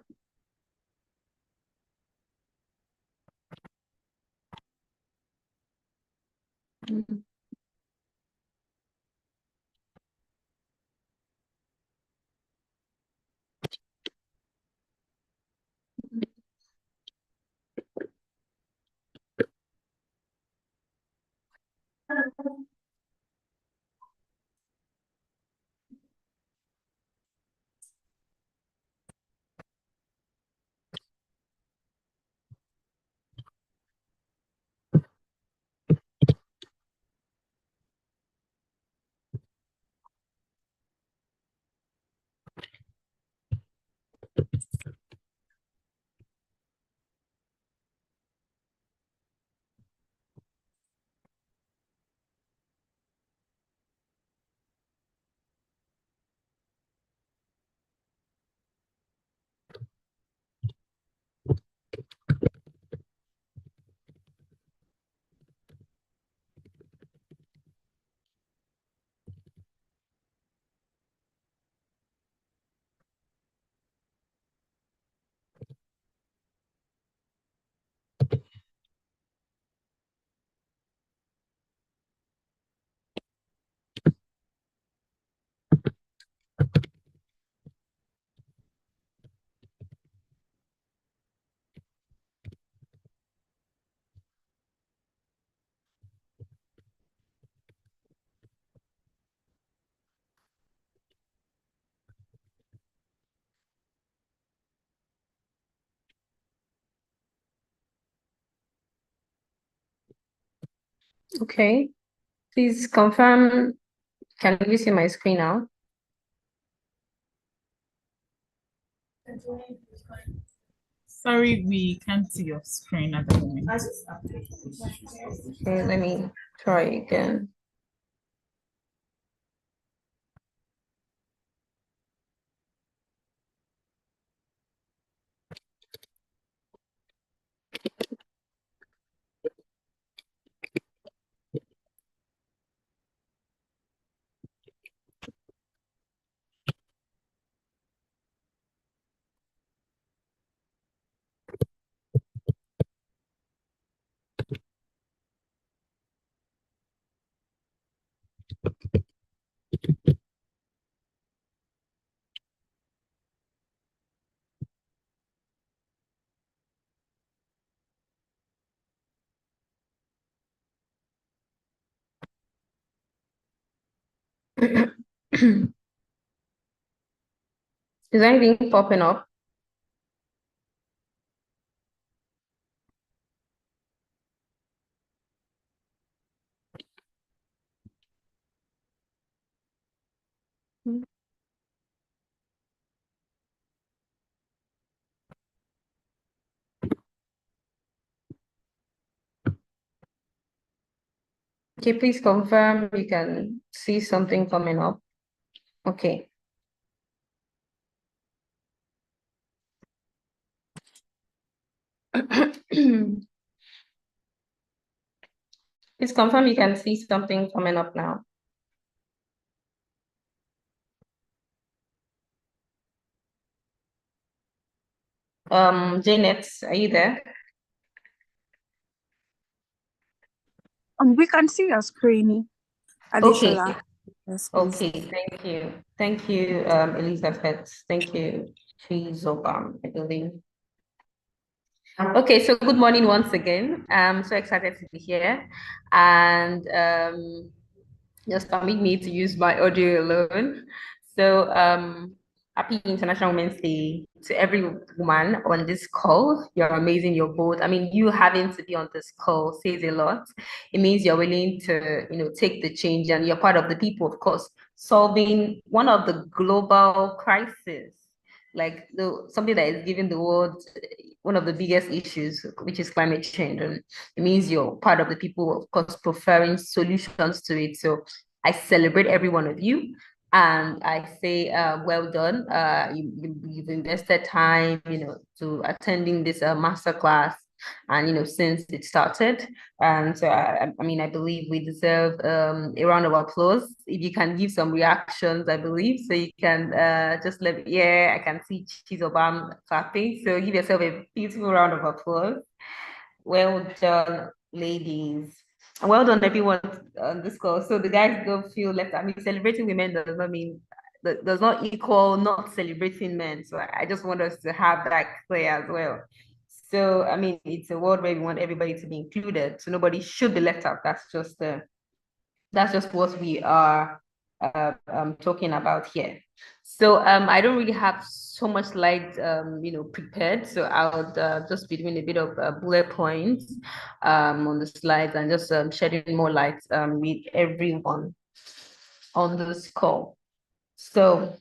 Okay, please confirm. Can you see my screen now? Sorry, we can't see your screen at the moment. Okay, let me try again. Is there anything popping up? Okay, please confirm you can see something coming up. Okay. Please confirm you can see something coming up now. Janet, are you there? We can see your screen, Adeshola. Okay. Yes, please. Okay, thank you. Thank you, Elizabeth. Thank you, Chizobam, I believe. Okay, so good morning once again. I'm so excited to be here. And just permit me to use my audio alone. So happy International Women's Day to every woman on this call. You're amazing, you're bold. I mean, you having to be on this call says a lot. It means you're willing to, take the change, and you're part of the people, of course. solving one of the global crises, like something that is giving the world one of the biggest issues, which is climate change. And it means you're part of the people, of course, preferring solutions to it. So I celebrate every one of you. And I say, well done. You've invested time, to attending this masterclass. And, since it started. And so, I mean, I believe we deserve a round of applause. If you can give some reactions, I believe. So you can just let me, yeah, I can see Chizobam clapping. So give yourself a beautiful round of applause. Well done, ladies. Well done, everyone on this call. So the guys don't feel left. I mean, celebrating women does not mean does not equal not celebrating men. So I just want us to have that clear as well. So I mean, it's a world where we want everybody to be included. So nobody should be left out. That's just what we are talking about here. So I don't really have so much slides prepared, so I'll just be doing a bit of bullet points on the slides and just shedding more light with everyone on this call. So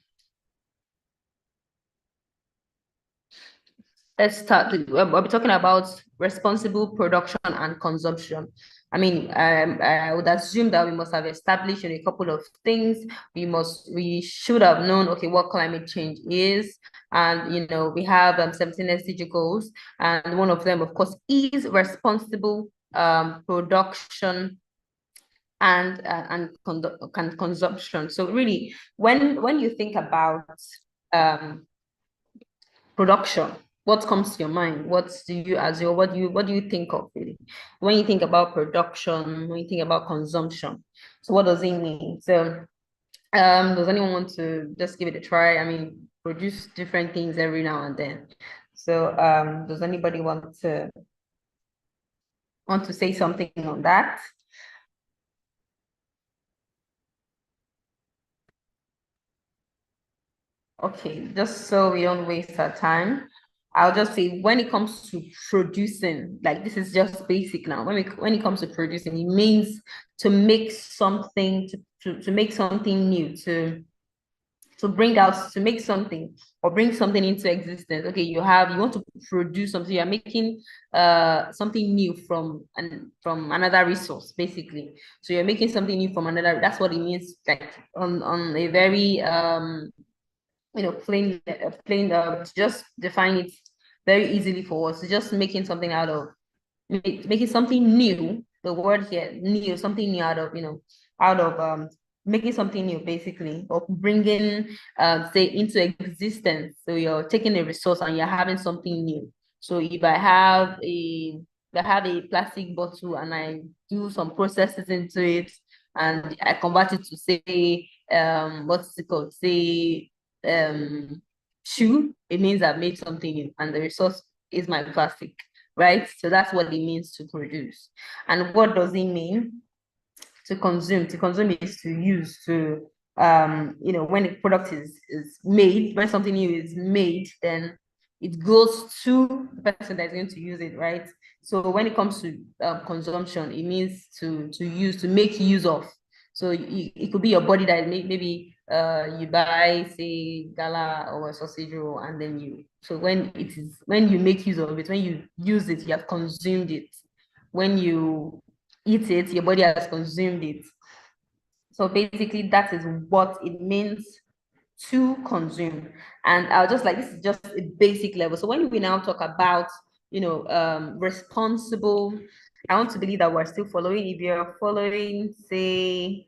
let's start. I'll be talking about responsible production and consumption. I mean, I would assume that we must have established a couple of things. We should have known, okay, what climate change is. And, we have 17 SDG goals. And one of them, of course, is responsible production and consumption. So really, when you think about production, what comes to your mind? What do you think of really when you think about production, when you think about consumption? So what does it mean? So does anyone want to just give it a try? I mean, produce different things every now and then. So does anybody want to say something on that? Okay, just so we don't waste our time, I'll just say when it comes to producing, like this is just basic now. When it comes to producing, it means to make something, to make something new, to make something or bring something into existence. Okay, you want to produce something, you're making something new from another resource, basically. So you're making something new from another, that's what it means, like on a very plain to just define it very easily for us. Just making something out of making something new. The word here, new, something new out of making something new, basically, or bringing say into existence. So you're taking a resource and you're having something new. So if I have a plastic bottle and I do some processes into it and I convert it to say what's it called, say shoe, it means I've made something new and the resource is my plastic, right? So that's what it means to produce. And what does it mean to consume? To consume is to use, to when a product is made, when something new is made, then it goes to the person that's going to use it, right? So when it comes to consumption, it means to use, to make use of. So it could be your body that maybe you buy, say, gala or a sausage roll, and then when you make use of it, when you use it, you have consumed it. When you eat it, your body has consumed it. So basically, that is what it means to consume. And I'll just this is just a basic level. So when we now talk about, responsible, I want to believe that we're still following. If you're following, say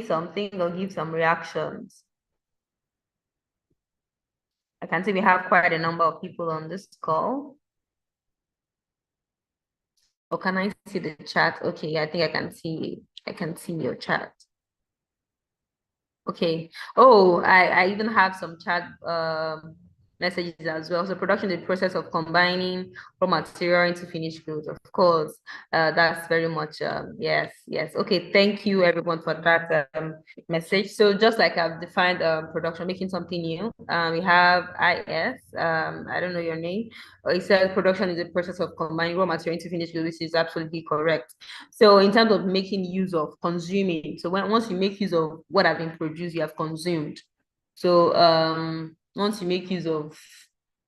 something or give some reactions. I can see we have quite a number of people on this call. Or can I see the chat? Okay, I think I can see your chat. Okay. Oh, I even have some chat messages as well. So production is the process of combining raw material into finished goods. Of course, that's very much, yes. Okay, thank you everyone for that message. So just like I've defined production, making something new, we have IS, I don't know your name. It says production is the process of combining raw material into finished goods, which is absolutely correct. So in terms of making use of, consuming, so once you make use of what has been produced, you have consumed. So once you make use of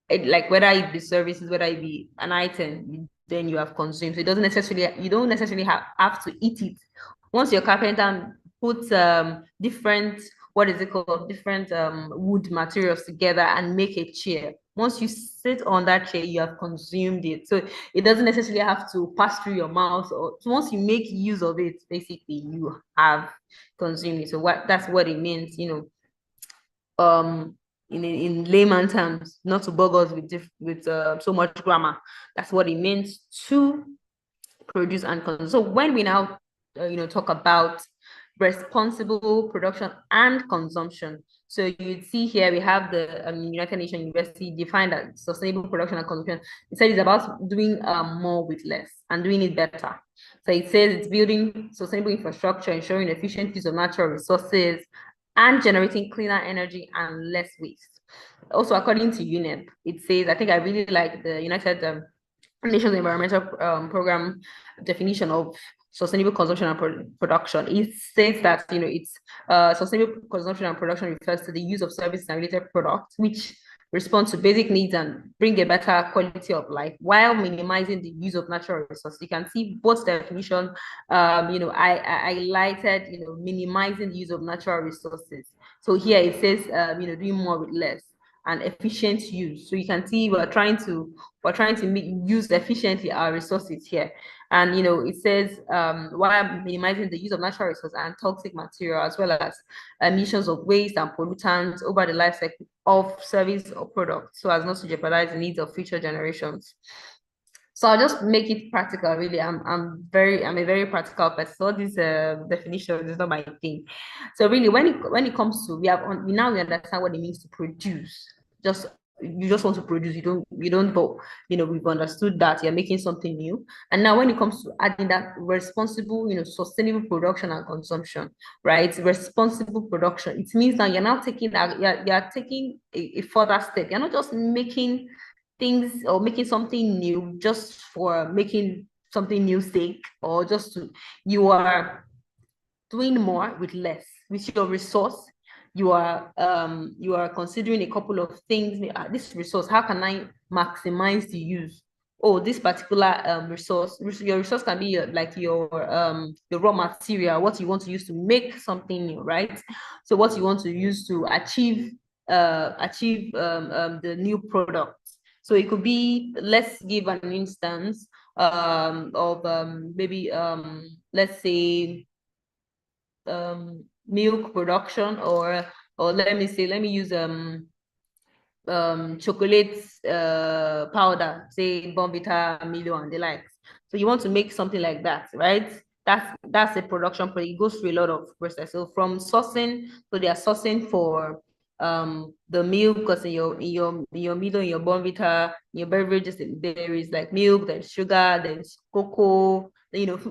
it, like whether it be services, whether it be an item, then you have consumed. So it doesn't necessarily, you don't necessarily have to eat it. Once your carpenter puts different, what is it called, different wood materials together and make a chair, once you sit on that chair, you have consumed it. So it doesn't necessarily have to pass through your mouth, or so once you make use of it, basically you have consumed it. So that's what it means, you know, in layman terms, not to bug us with so much grammar. That's what it means to produce and consume. So when we now talk about responsible production and consumption, so you'd see here we have the United Nations University defined that sustainable production and consumption. It says it's about doing more with less and doing it better. So it says it's building sustainable infrastructure, ensuring efficient use of natural resources, and generating cleaner energy and less waste. Also, according to UNEP, it says, I think I really like the United Nations Environmental Program definition of sustainable consumption and production. It says that, you know, it's sustainable consumption and production refers to the use of services and related products which respond to basic needs and bring a better quality of life while minimizing the use of natural resources. You can see both definitions. I highlighted, minimizing the use of natural resources. So here it says, doing more with less and efficient use. So you can see we're trying to use efficiently our resources here. And it says while minimizing the use of natural resources and toxic material, as well as emissions of waste and pollutants over the life cycle of service or product, so as not to jeopardize the needs of future generations. So I'll just make it practical. Really, I'm a very practical person. So this definition is not my thing. So really, when it comes to we understand what it means to produce. You just want to produce. You don't but we've understood that you're making something new. And now when it comes to adding that responsible, sustainable production and consumption, right? Responsible production. It means that you're now taking you're taking a further step. You're not just making things or making something new just for making something new sake, or you are doing more with less. With your resource, you are considering a couple of things. This resource, how can I maximize the use? Oh, this particular resource. Your resource can be your raw material, what you want to use to make something new, right? So what you want to use to achieve the new product. So it could be, let's give an instance of maybe let's say milk production, or let me use chocolate powder, say Bonvita, Milo, and the likes. So you want to make something like that, right? That's a production project. It goes through a lot of process. So from sourcing, so they are sourcing for the milk, because in your Milo, in your Bonvita, in your beverages, there is like milk, there's sugar, there's cocoa.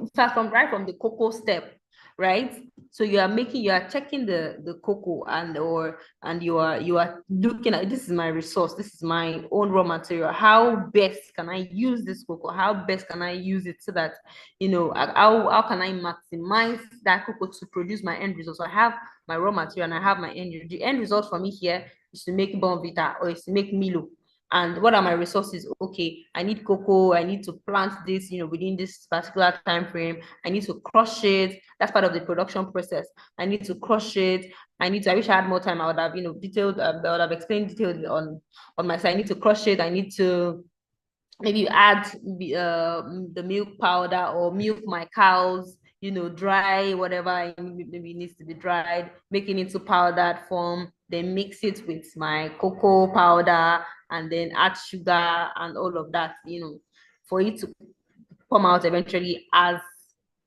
Start from the cocoa step, right? So you are checking the cocoa and you are looking at, this is my resource, this is my own raw material. How best can I use this cocoa? How best can I use it so that how can I maximize that cocoa to produce my end result? So I have my raw material and I have my end. The end result for me here is to make Bonvita or is to make Milo. And what are my resources? Okay, I need cocoa, I need to plant this, within this particular time frame. I need to crush it. That's part of the production process. I need to crush it. I wish I had more time. I would have, detailed, I would have explained detailed on my side. I need to crush it. I need to maybe add the milk powder or milk my cows, dry whatever maybe needs to be dried, make it into powdered form, then mix it with my cocoa powder, and then add sugar and all of that, for it to come out eventually as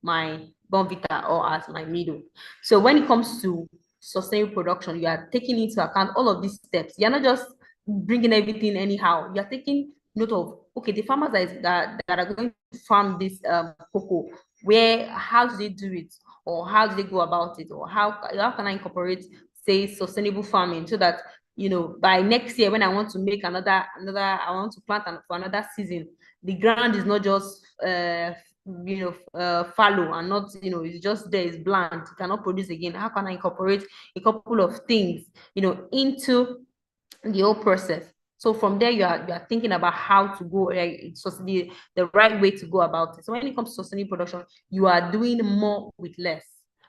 my Bonvita or as my Milo. So when it comes to sustainable production, you are taking into account all of these steps. You're not just bringing everything anyhow. You're taking note of, okay, the farmers that are going to farm this cocoa, how do they do it, or how do they go about it, or how can I incorporate, say, sustainable farming, so that, you know, by next year when I want to make I want to plant for another season, the ground is not just fallow and not, you know, it's just there, it's bland, it cannot produce again. How can I incorporate a couple of things, you know, into the whole process? So from there, you are thinking about how to go, it's just the right way to go about it. So when it comes to sustainable production, you are doing more with less,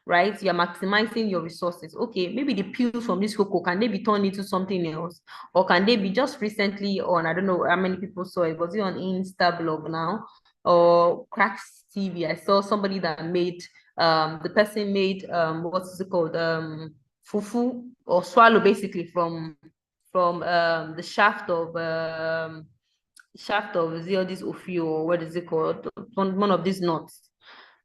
right? You're maximizing your resources. Okay, maybe the peels from this cocoa, can they be turned into something else? Or can they be, just recently on, I don't know how many people saw it, was it on Insta blog now, or Cracks TV? I saw somebody that made, the person made, what is it called? Fufu or swallow, basically from the shaft of this Ofio, or what is it called? One of these nuts.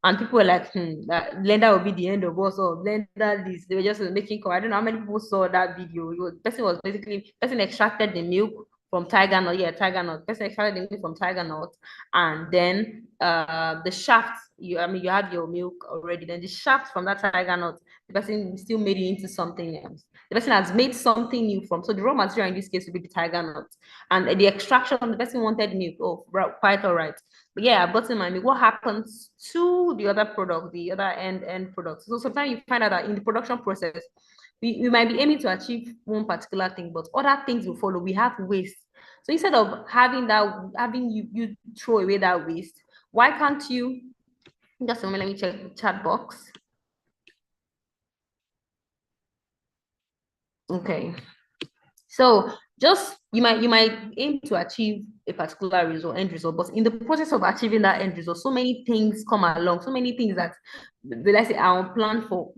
And people were like, that blender will be the end of us, or blender this. They were just making, I don't know how many people saw that video. The person was basically, person extracted the milk from tiger nut. Yeah, tiger nut. Person extracted the milk from tiger nut, and then the shaft, you have your milk already. Then the shaft from that tiger nut, the person still made it into something else. The person has made something new from. So the raw material in this case would be the tiger nut, and the extraction, the person wanted milk. Oh, quite all right. But yeah, I've gotten my milk. What happens to the other product, the other end product? So sometimes you find out that in the production process, we might be aiming to achieve one particular thing, but other things will follow. We have waste. So instead of having you throw away that waste, why can't you, just a moment, let me check the chat box. Okay. So just, you might aim to achieve a particular end result, but in the process of achieving that end result, so many things come along, so many things that, let's say, our plan for,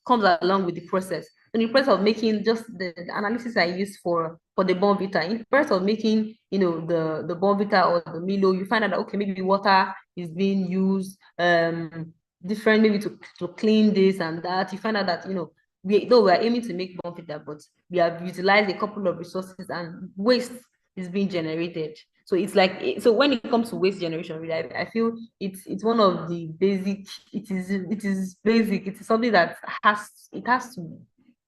comes along with the process. In the process of making, just the analysis I used for the Bonvita, in the process of making, the Bonvita or the Milo, you find out that, okay, maybe water is being used different, maybe to clean this and that. You find out that, though we're aiming to make Bonvita, but we have utilized a couple of resources and waste is being generated. So it's like, so when it comes to waste generation, really, I feel it's one of the basic, it is basic. It is something that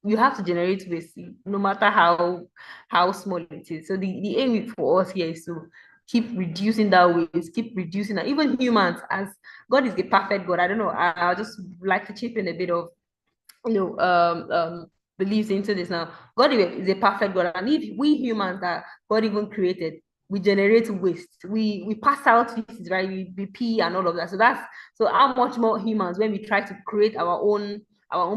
you have to generate waste, no matter how small it is. So the aim for us here is to keep reducing that waste, keep reducing that. Even humans, as God is the perfect God. I don't know, I'll just like to chip in a bit of believes into this now. God is a perfect God, and if we humans that God even created, we generate waste, we pass out feces, right? We pee and all of that. So how much more humans, when we try to create our own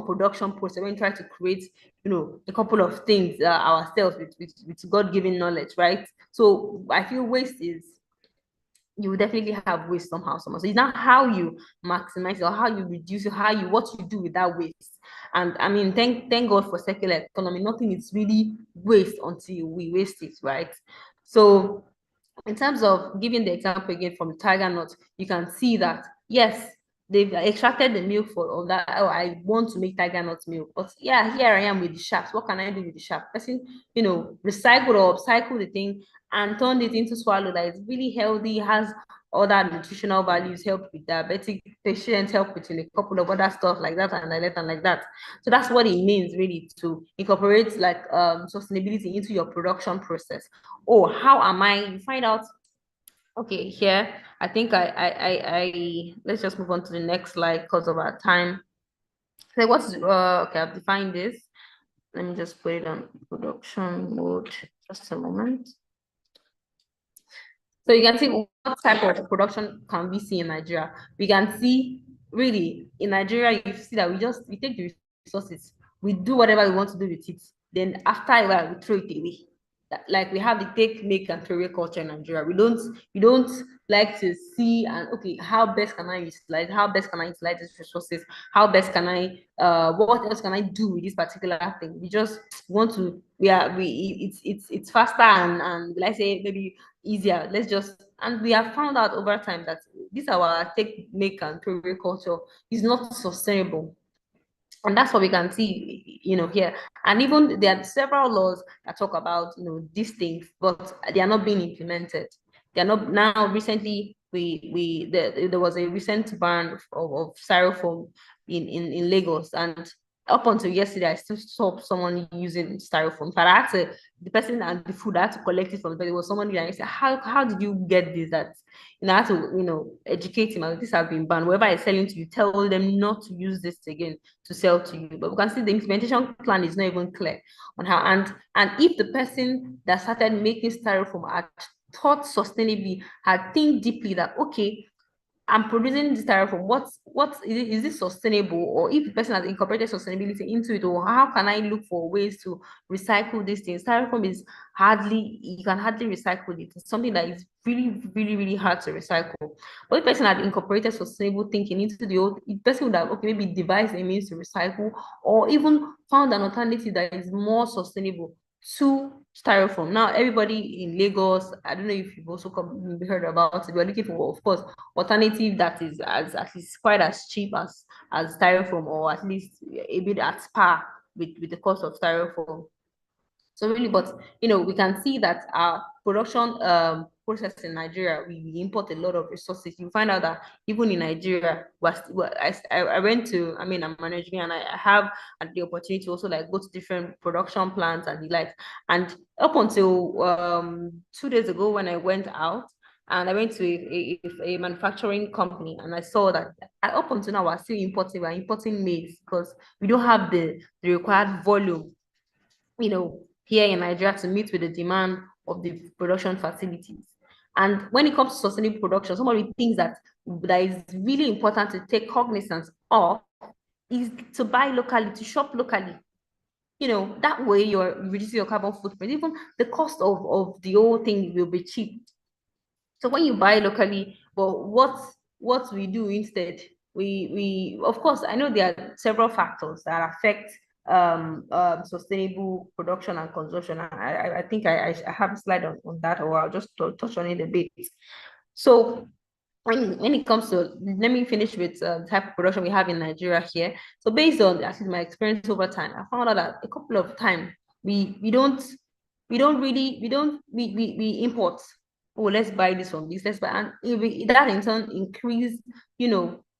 production process, when we try to create a couple of things ourselves with God-given knowledge, right? So I feel waste is, you will definitely have waste somehow. So it's not how you maximize or how you reduce it, what you do with that waste. And I mean, thank God for circular economy. Nothing is really waste until we waste it, right? So in terms of giving the example again from the tiger nut, you can see that, yes, they've extracted the milk of that. Oh, I want to make tiger nut milk, but yeah, here I am with the shaft. What can I do with the shaft? Person, recycle or upcycle the thing and turn it into swallow that is really healthy, has other nutritional values, help with diabetic patients, help with a couple of other stuff like that and like that and like that. So that's what it means, really, to incorporate like sustainability into your production process. Oh, how am I? You find out. Okay, here I think I let's just move on to the next slide because of our time. So what's okay? I've defined this. Let me just put it on production mode. Just a moment. So you can see what type of production can we see in Nigeria. We can see, really, in Nigeria, you see that we take the resources, we do whatever we want to do with it. Then after a while, we throw it away. Like we have the take, make, and throw away culture in Nigeria. We don't like to see and, okay, how best can I utilize? How best can I utilize these resources? How best can I? What else can I do with this particular thing? We just want to. It's faster and let's say maybe easier. And we have found out over time that this our take, make, and throw away culture is not sustainable. And that's what we can see, here. And even there are several laws that talk about, these things, but they are not being implemented. They are not. Now, recently, there was a recent ban of styrofoam in Lagos, and up until yesterday, I still saw someone using styrofoam. But I had to, the person and the food, I had to collect it from the person. It was someone there, and I said, how did you get this? That, I had to, educate him. This has been banned. Whoever is selling to you, tell them not to use this again to sell to you. But we can see the implementation plan is not even clear on how. And if the person that started making styrofoam had thought sustainably, had think deeply that, okay, I'm producing this styrofoam, what is this sustainable? Or if the person has incorporated sustainability into it, or how can I look for ways to recycle these things? Styrofoam is you can hardly recycle it. It's something that is really, really, really hard to recycle. But if the person had incorporated sustainable thinking into the person would have, okay, maybe devised a means to recycle, or even found an alternative that is more sustainable to styrofoam. Now, everybody in Lagos, I don't know if you've also heard about it, we're looking for, of course, alternative that is at least quite as cheap as styrofoam, or at least a bit at par with the cost of styrofoam. So really, but we can see that our production process in Nigeria, we import a lot of resources. You find out that even in Nigeria, I went to, I'm an engineer, and I have the opportunity to also like go to different production plants and the like. And up until 2 days ago, when I went out, and I went to a manufacturing company, and I saw that up until now we're importing maize because we don't have the required volume, here in Nigeria to meet with the demand of the production facilities. And when it comes to sustainable production, some of the things that is really important to take cognizance of is to buy locally, to shop locally. That way you're reducing your carbon footprint. Even the cost of the whole thing will be cheap. So when you buy locally, but what we do instead, we of course, I know there are several factors that affect sustainable production and consumption. I think I have a slide on that, or I'll just touch on it a bit. So when it comes to, let me finish with the type of production we have in Nigeria here. So based on actually my experience over time, I found out that a couple of times we import. Oh, let's buy this from this, let's buy, and that in turn increase,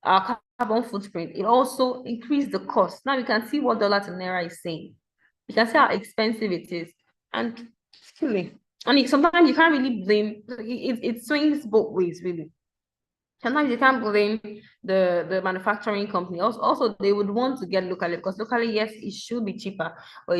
our carbon footprint. It also increased the cost. Now we can see what dollar to naira is saying. You can see how expensive it is, and sometimes you can't really blame. It swings both ways, really. Sometimes you can't blame the manufacturing company. Also, they would want to get locally, because locally, yes, it should be cheaper, but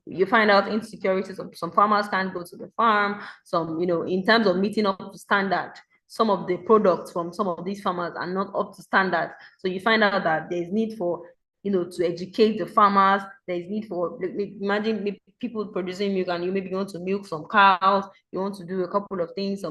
you find out insecurities. Some farmers can't go to the farm. Some, in terms of meeting up to standard, some of the products from some of these farmers are not up to standard. So you find out that there's need for, to educate the farmers. There's need for, imagine people producing milk, and you maybe want to milk some cows. You want to do a couple of things,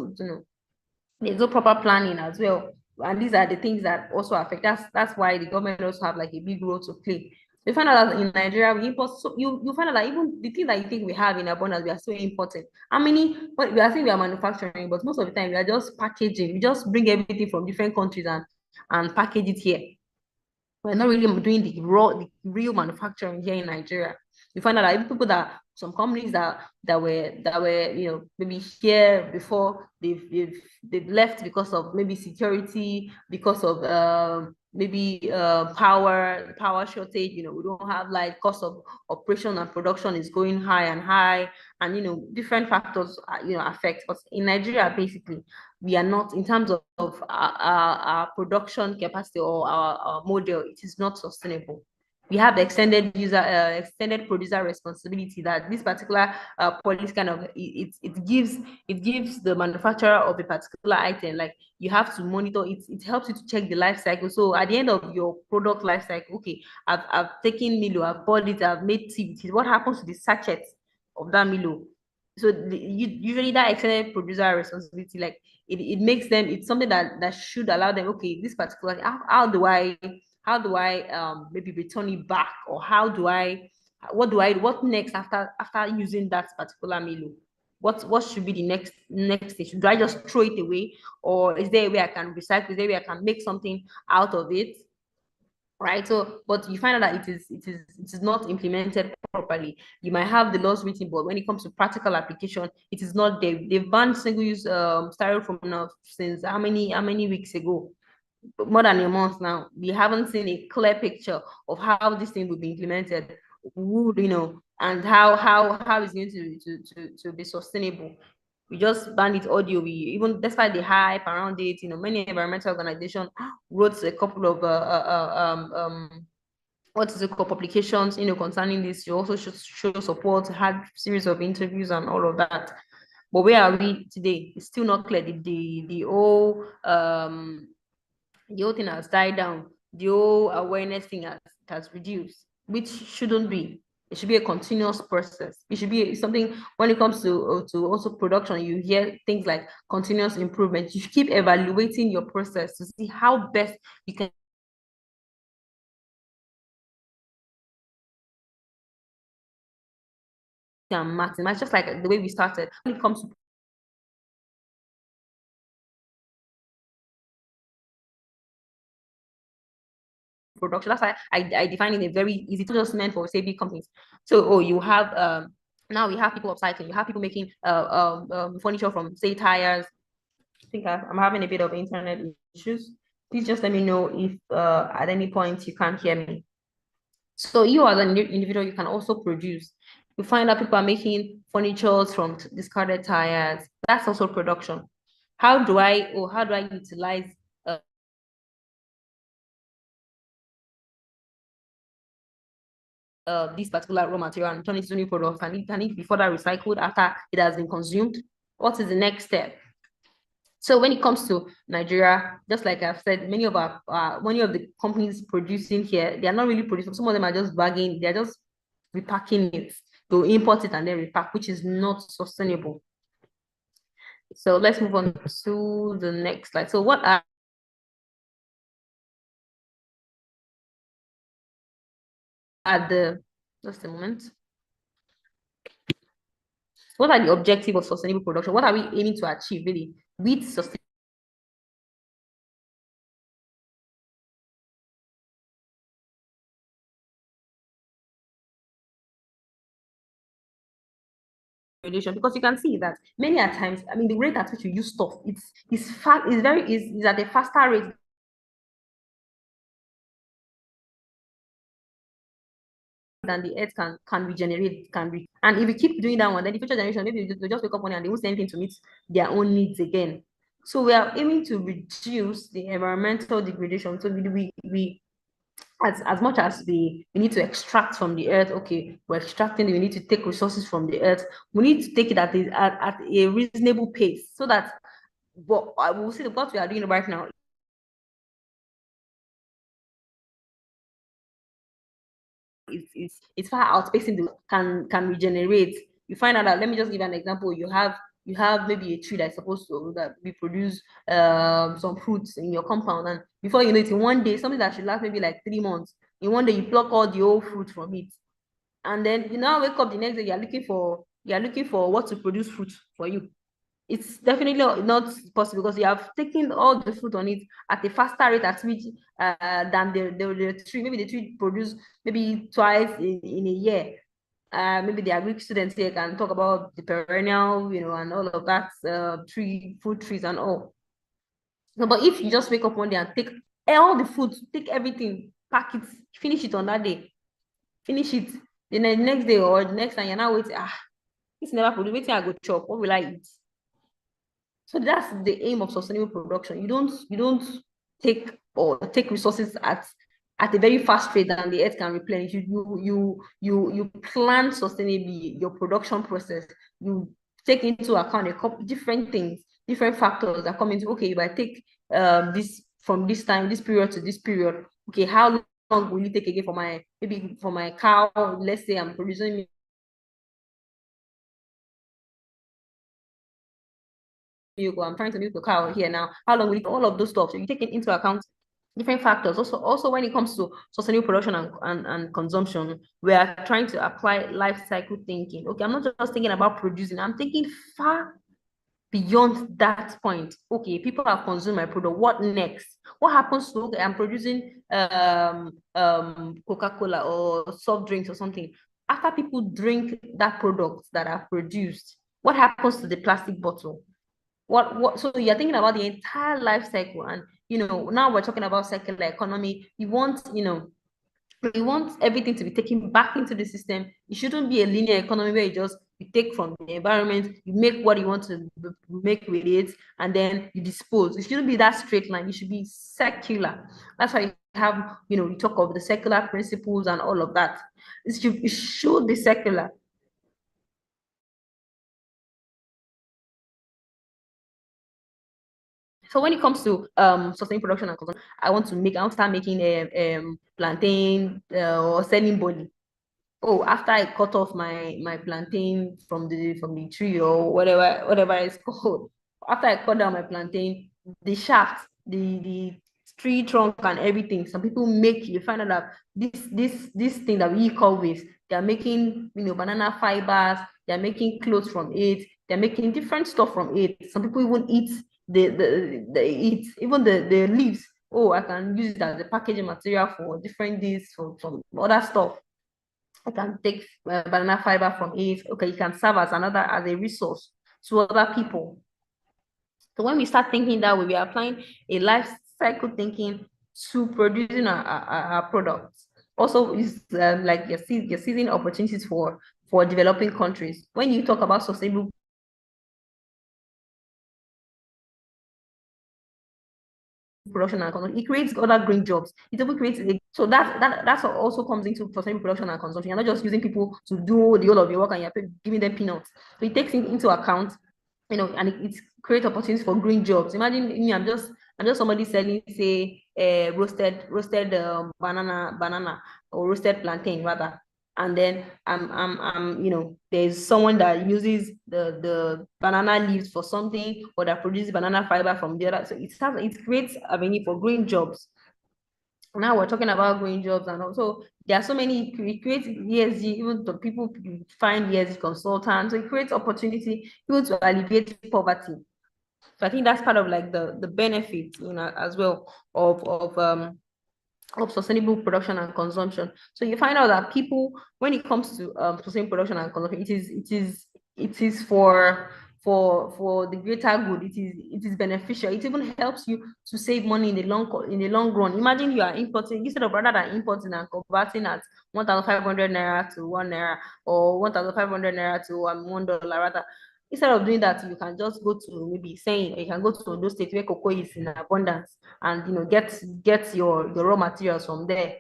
there's no proper planning as well. And these are the things that also affect. That's why the government also have like a big role to play. You find out that in Nigeria, we import, so you find out that even the things that you think we have in abundance, we are still importing. How many, we are saying we are manufacturing, but most of the time we are just packaging. We just bring everything from different countries and package it here. We're not really doing the real manufacturing here in Nigeria. You find out that even people some companies that were maybe here before, they've left because of maybe security, because of maybe power shortage. We don't have light, cost of operation and production is going high and high, and different factors affect. But in Nigeria, basically, we are not, in terms of our production capacity or our model, it is not sustainable. We have the extended producer responsibility, that this particular policy kind of it gives the manufacturer of a particular item, like, you have to monitor it. It helps you to check the life cycle. So at the end of your product life cycle, okay, I've taken Milo, I've bought it, I've made tea. What happens to the sachet of that Milo? So usually that extended producer responsibility, like, it makes them, it's something that should allow them, okay, this particular, how do I maybe return it back, or what next after using that particular Milo? What should be the next stage? Do I just throw it away, or is there a way I can recycle? Is there a way I can make something out of it? right? So, but you find out that it is not implemented properly. You might have the laws written, but when it comes to practical application, it is not there. They've banned single-use styrofoam now since how many weeks ago? More than a month now. We haven't seen a clear picture of how this thing will be implemented, and how it's going to be sustainable. We just banned it audio. We even despite the hype around it, many environmental organizations wrote a couple of what is it called, publications, concerning this. You also should show support, had series of interviews and all of that. But where are we today? It's still not clear. The whole thing has died down. The whole awareness thing has reduced, which shouldn't be. It should be a continuous process. It should be something when it comes to also production. You hear things like continuous improvement. You should keep evaluating your process to see how best you can maximize. Just like the way we started. When it comes to production, that's why I define it a very easy to just meant for say big companies. So you have now we have people upcycling, you have people making furniture from say tires. I think I'm having a bit of internet issues. Please just let me know if at any point you can't hear me. So you as an individual, you can also produce. You find out people are making furniture from discarded tires. That's also production. How do I utilize this particular raw material and turn it into new product? Can it be further recycled after it has been consumed? What is the next step? So when it comes to Nigeria, just like I've said, many of the companies producing here, they are not really producing. Some of them are just bagging, they're just repacking it. They'll import it and then repack, which is not sustainable. So let's move on to the next slide. So what are just a moment. What are the objectives of sustainable production? What are we aiming to achieve really with sustainable? Because you can see that many at times, I mean, the rate at which you use stuff, is at a faster rate than the earth can regenerate, and if you keep doing that one, then the future generation, maybe they'll just wake up one day and they won't say anything to meet their own needs again. So we are aiming to reduce the environmental degradation. So we as much as we need to extract from the earth, okay, we're extracting, we need to take resources from the earth. We need to take it at a reasonable pace so that what we'll see what we are doing right now it's far outpacing the can regenerate. You find out that, let me just give an example. You have maybe a tree that's supposed to produce some fruits in your compound, and before you know it, in one day, something that should last maybe like 3 months, in one day you pluck all the old fruit from it, and then you now wake up the next day, you're looking for what to produce fruit for you. It's definitely not possible because you have taken all the fruit on it at a faster rate at which than the tree. Maybe the tree produce maybe twice in a year. Maybe the agric students here can talk about the perennial, and all of that, fruit trees and all. So, but if you just wake up one day and take all the food, take everything, pack it, finish it on that day, finish it, then the next day or the next time you're now waiting, it's never produced, waiting, I go chop, what will I eat? So that's the aim of sustainable production. You don't take resources at a very fast rate than the earth can replenish. You plan sustainably your production process. You take into account a couple different things, different factors that come into, okay, if I take this from this time, this period to this period, okay, how long will it take again for my cow? Let's say I'm producing milk, I'm trying to milk the cow here now. How long will it, all of those stuff? So you take into account different factors. Also when it comes to sustainable production and consumption, we are trying to apply life cycle thinking. Okay, I'm not just thinking about producing, I'm thinking far beyond that point. Okay, people have consumed my product. What next? What happens to, okay, I'm producing Coca-Cola or soft drinks or something. After people drink that product that I've produced, what happens to the plastic bottle? What so you're thinking about the entire life cycle, and now we're talking about circular economy. You want everything to be taken back into the system. It shouldn't be a linear economy where you take from the environment, you make what you want to make with it, and then you dispose. It shouldn't be that straight line. It should be circular. That's why you have, you talk of the circular principles and all of that. It should be circular. So when it comes to sustainable production and consumption, I want to start making a plantain or selling body. Oh, after I cut off my plantain from the tree or whatever it's called, after I cut down my plantain, the shaft, the tree trunk and everything, some people you find out that this thing that we call waste, they're making banana fibers, they're making clothes from it, they're making different stuff from it. Some people even eat even the leaves. Oh, I can use it as a packaging material for different things, for other stuff. I can take banana fiber from it. Okay, it can serve as a resource to other people. So when we start thinking that way, we are applying a life cycle thinking to producing our products. Also, is like you're seizing opportunities for developing countries. When you talk about sustainable production and consumption, it creates other green jobs. It even creates so that's what also comes into sustainable production and consumption. You're not just using people to do the whole of your work and you're giving them peanuts. So it takes into account, and it creates opportunities for green jobs. Imagine me, I'm just somebody selling, say, roasted banana or roasted plantain rather. And then there's someone that uses the banana leaves for something, or that produces banana fiber from the other. So it creates avenue for green jobs. Now we're talking about green jobs, and also there are so many. It creates ESG, even the people find ESG consultants. So it creates opportunity even to alleviate poverty. So I think that's part of like the benefit, as well of sustainable production and consumption. So you find out that people, when it comes to sustainable production and consumption, it is for the greater good. It is beneficial. It even helps you to save money in the long run. Imagine you are importing, instead of rather than importing and converting at 1,500 naira to 1 naira, or 1,500 naira to $1 rather. Instead of doing that, you can just go to maybe saying, you can go to those states where cocoa is in abundance, and get your raw materials from there.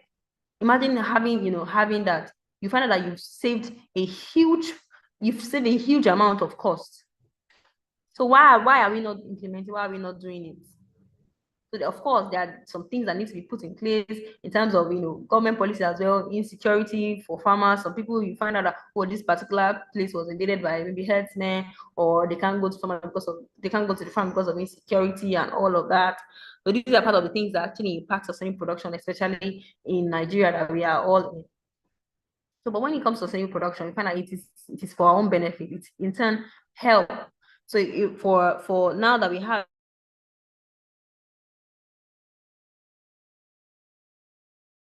Imagine having that. You find out that you've saved a huge amount of cost. So why are we not implementing? Why are we not doing it? So of course, there are some things that need to be put in place in terms of government policy as well, insecurity for farmers. Some people, you find out that this particular place was invaded by maybe herdsmen, or they can't go to the farm because of insecurity and all of that. So these are part of the things that actually impact sustainable production, especially in Nigeria, that we are all in. So, but when it comes to sustainable production, we find that it is for our own benefit. It in turn help. So for now that we have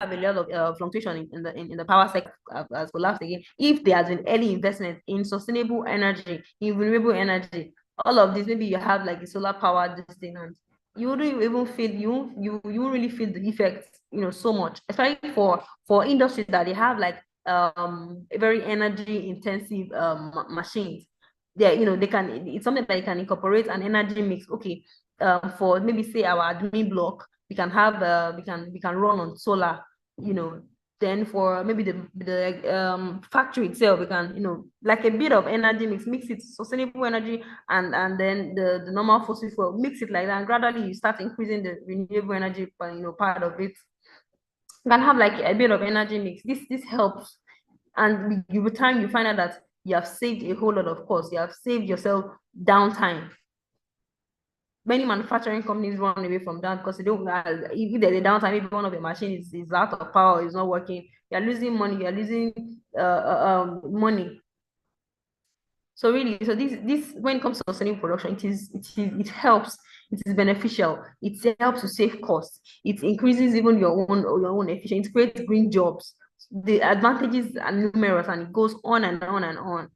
a lot of fluctuation in the power sector has collapsed again. If there has been early investment in sustainable energy, in renewable energy, all of this, maybe you have like the solar power this thing, and you wouldn't even feel you won't really feel the effects, so much, especially for industries that they have like very energy intensive machines. They can, it's something that they can incorporate an energy mix. Okay, for maybe say our admin block, we can have we can run on solar. Then for maybe the factory itself, we can like a bit of energy mix it, sustainable energy, and then the normal fossil fuel, mix it like that, and gradually you start increasing the renewable energy part of it. You can have like a bit of energy mix. This helps, and with time you find out that you have saved a whole lot of cost. You have saved yourself downtime. Many manufacturing companies run away from that because they don't. If there's a downtime, if one of the machines is out of power, is not working, you're losing money. You're losing money. So really, so this when it comes to sustainable production, it helps, it is beneficial, it helps to save costs, it increases even your own efficiency, it creates green jobs. The advantages are numerous, and it goes on and on and on.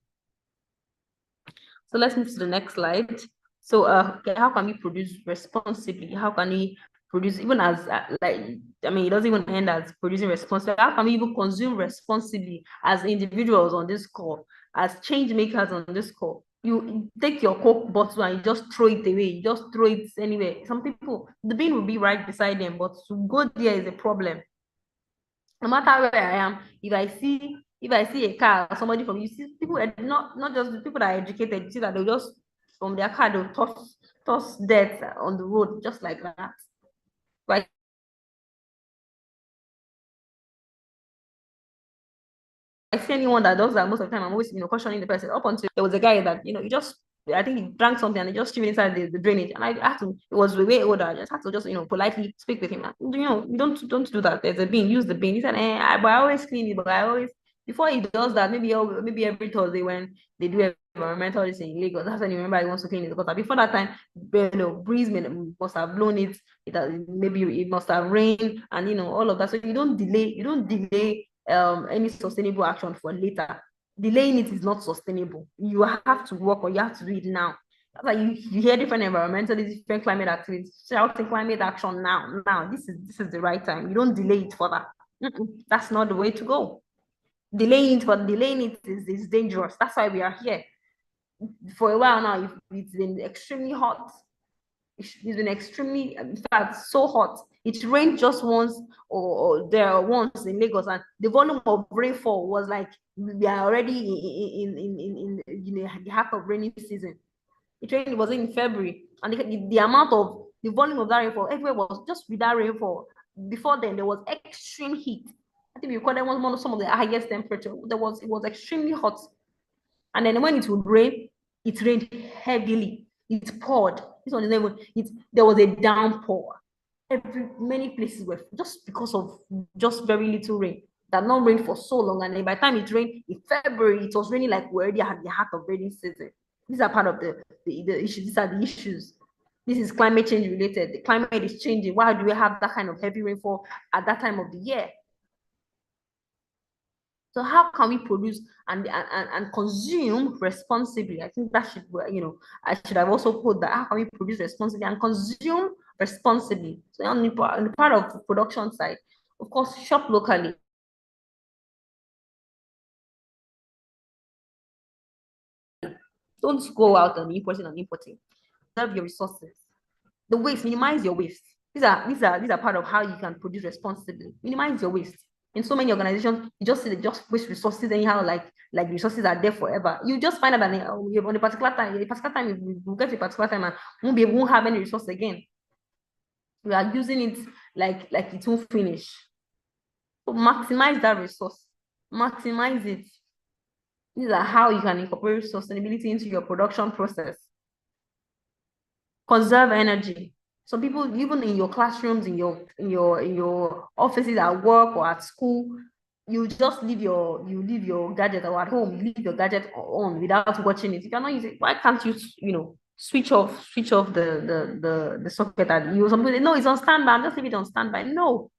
So let's move to the next slide. So how can we produce responsibly? How can we produce even as it doesn't even end as producing responsibly. How can we even consume responsibly as individuals on this call, as change makers on this call? You take your Coke bottle and you just throw it away. You just throw it anywhere. Some people, the bin will be right beside them, but to go there is a problem. No matter where I am, if I see a car or somebody from, you see people, not just the people that are educated, you see that they'll just from their car they'll toss dirt on the road just like that. Right? I see anyone that does that most of the time, I'm always questioning the person. Up until there was a guy that he just, I think he drank something and he just threw it inside the drainage, and I had to. It was way older. I just had to just politely speak with him. You don't do that. There's a bin. Use the bin. He said, but I always clean it. But I always, before he does that, maybe every Thursday when they do environmental in Lagos, that's when you remember he wants to clean it. But before that time, breeze must have blown it. Maybe it must have rained, and all of that. So you don't delay any sustainable action for later. Delaying it is not sustainable. You have to work, or you have to do it now. That's why you hear different environmentalists, different climate activities shouting climate action now. This is the right time. You don't delay it further. That's not the way to go. Delaying it is dangerous. That's why we are here. For a while now, it's been extremely hot. It's been extremely, in fact, so hot. It rained just once or there once in Lagos, and the volume of rainfall was like we are already in the half of rainy season. It was in February, and the amount of the volume of that rainfall everywhere was just with that rainfall. Before then, there was extreme heat. I think we recorded one of some of the highest temperature. It was extremely hot, and then when it would rain, it rained heavily. It poured. This one is even. There was a downpour. Many places were just because of just very little rain. That not rained for so long, and then by the time it rained in February, it was raining like we already had the heart of rainy season. These are part of the issues. These are the issues. This is climate change related. The climate is changing. Why do we have that kind of heavy rainfall at that time of the year? So how can we produce and consume responsibly? I think that should, I should have also put that. How can we produce responsibly and consume responsibly? So on the part of production side, of course, shop locally. Don't go out and importing. Preserve your resources. The waste, minimize your waste. These are part of how you can produce responsibly. Minimize your waste. In so many organizations, you just see they just waste resources anyhow, like resources are there forever. You just find out that on a particular time, you get to a particular time and won't have any resource again. We are using it like it won't finish. So maximize that resource. Maximize it. These are how you can incorporate sustainability into your production process. Conserve energy. Some people, even in your classrooms, in your offices, at work or at school, you just leave your gadget, or at home, you leave your gadget on without watching it. You cannot use it. Why can't you, switch off the socket that you somebody? No, it's on standby. Just leave it on standby. No,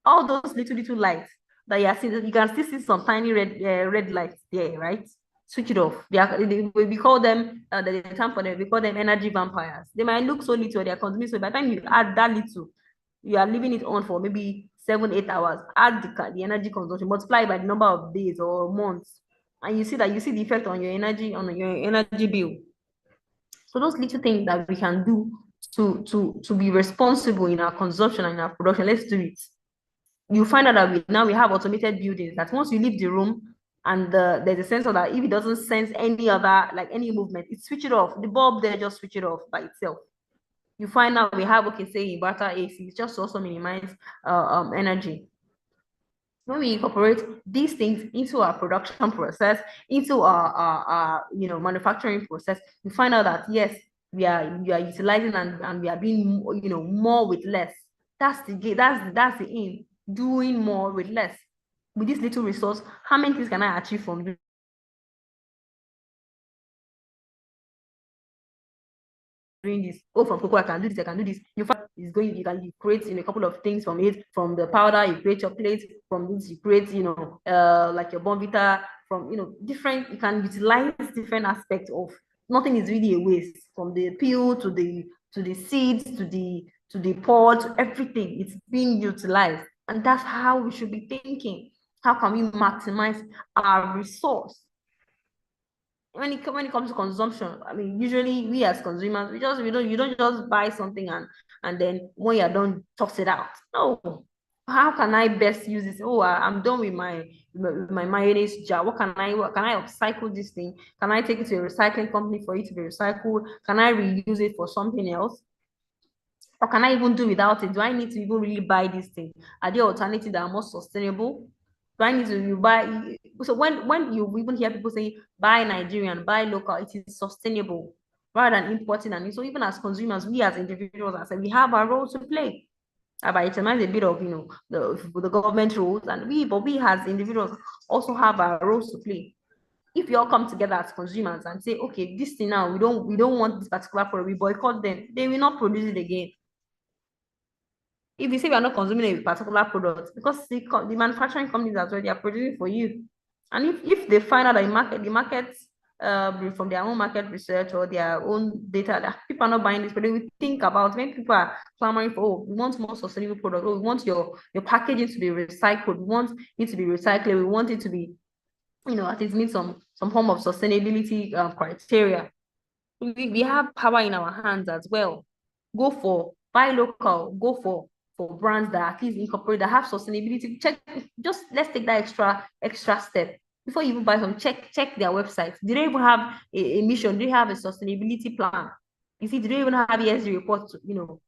all those little lights that you are seeing, you can still see some tiny red lights there, right? Switch it off. We call them the term for them. We call them energy vampires. They might look so little, they are consuming so. By the time you add that little, you are leaving it on for maybe 7-8 hours. Add the energy consumption, multiply by the number of days or months, and you see the effect on your energy bill. So those little things that we can do to be responsible in our consumption and in our production, let's do it. You find out that we have automated buildings that once you leave the room, and there's a sensor that if it doesn't sense any other, like any movement, it switch it off. The bulb there just switch it off by itself. You find out we have, say inverter AC, just to also minimize energy. When we incorporate these things into our production process, into our manufacturing process, we find out that yes, we are utilizing and we are doing more with less. That's the aim. Doing more with less. With this little resource, how many things can I achieve from doing this. Oh, from cocoa, I can do this, I can do this. You find it's going, you can create a couple of things from it. From the powder, you create chocolate. From this, you create, like your Bonvita. From, different, you can utilize different aspects of, nothing is really a waste. From the peel to the seeds to the pod, everything, it's being utilized. And that's how we should be thinking. How can we maximize our resource? When it comes to consumption, I mean, usually we as consumers, you don't just buy something and then when you're done, toss it out. No. How can I best use this? Oh, I'm done with my mayonnaise jar. What can I upcycle this thing? Can I take it to a recycling company for it to be recycled? Can I reuse it for something else? Or can I even do without it? Do I need to even really buy this thing? Are there alternatives that are more sustainable? Do I need to buy? So when you even hear people say buy Nigerian, buy local, it is sustainable rather than importing. And so even as consumers, we as individuals, I said, we have our role to play. I've itemized a bit of the government rules, and we as individuals also have our roles to play. If we all come together as consumers and say, okay, this thing now, we don't want this particular product, we boycott them, they will not produce it again. If you say we are not consuming a particular product, because the manufacturing companies as well, they are producing for you. And if they find out that the market from their own market research or their own data that people are not buying this, but they will think about when people are clamoring for, oh, we want more sustainable product, oh, we want your packaging to be recycled, we want it to be recycled, we want it to be, at least meet some form of sustainability criteria. We have power in our hands as well. Buy local, go for brands that at least incorporate, that have sustainability. Let's take that extra step. Before you even buy some, check their website. Do they even have a mission? Do they have a sustainability plan? You see, do they even have ESG reports,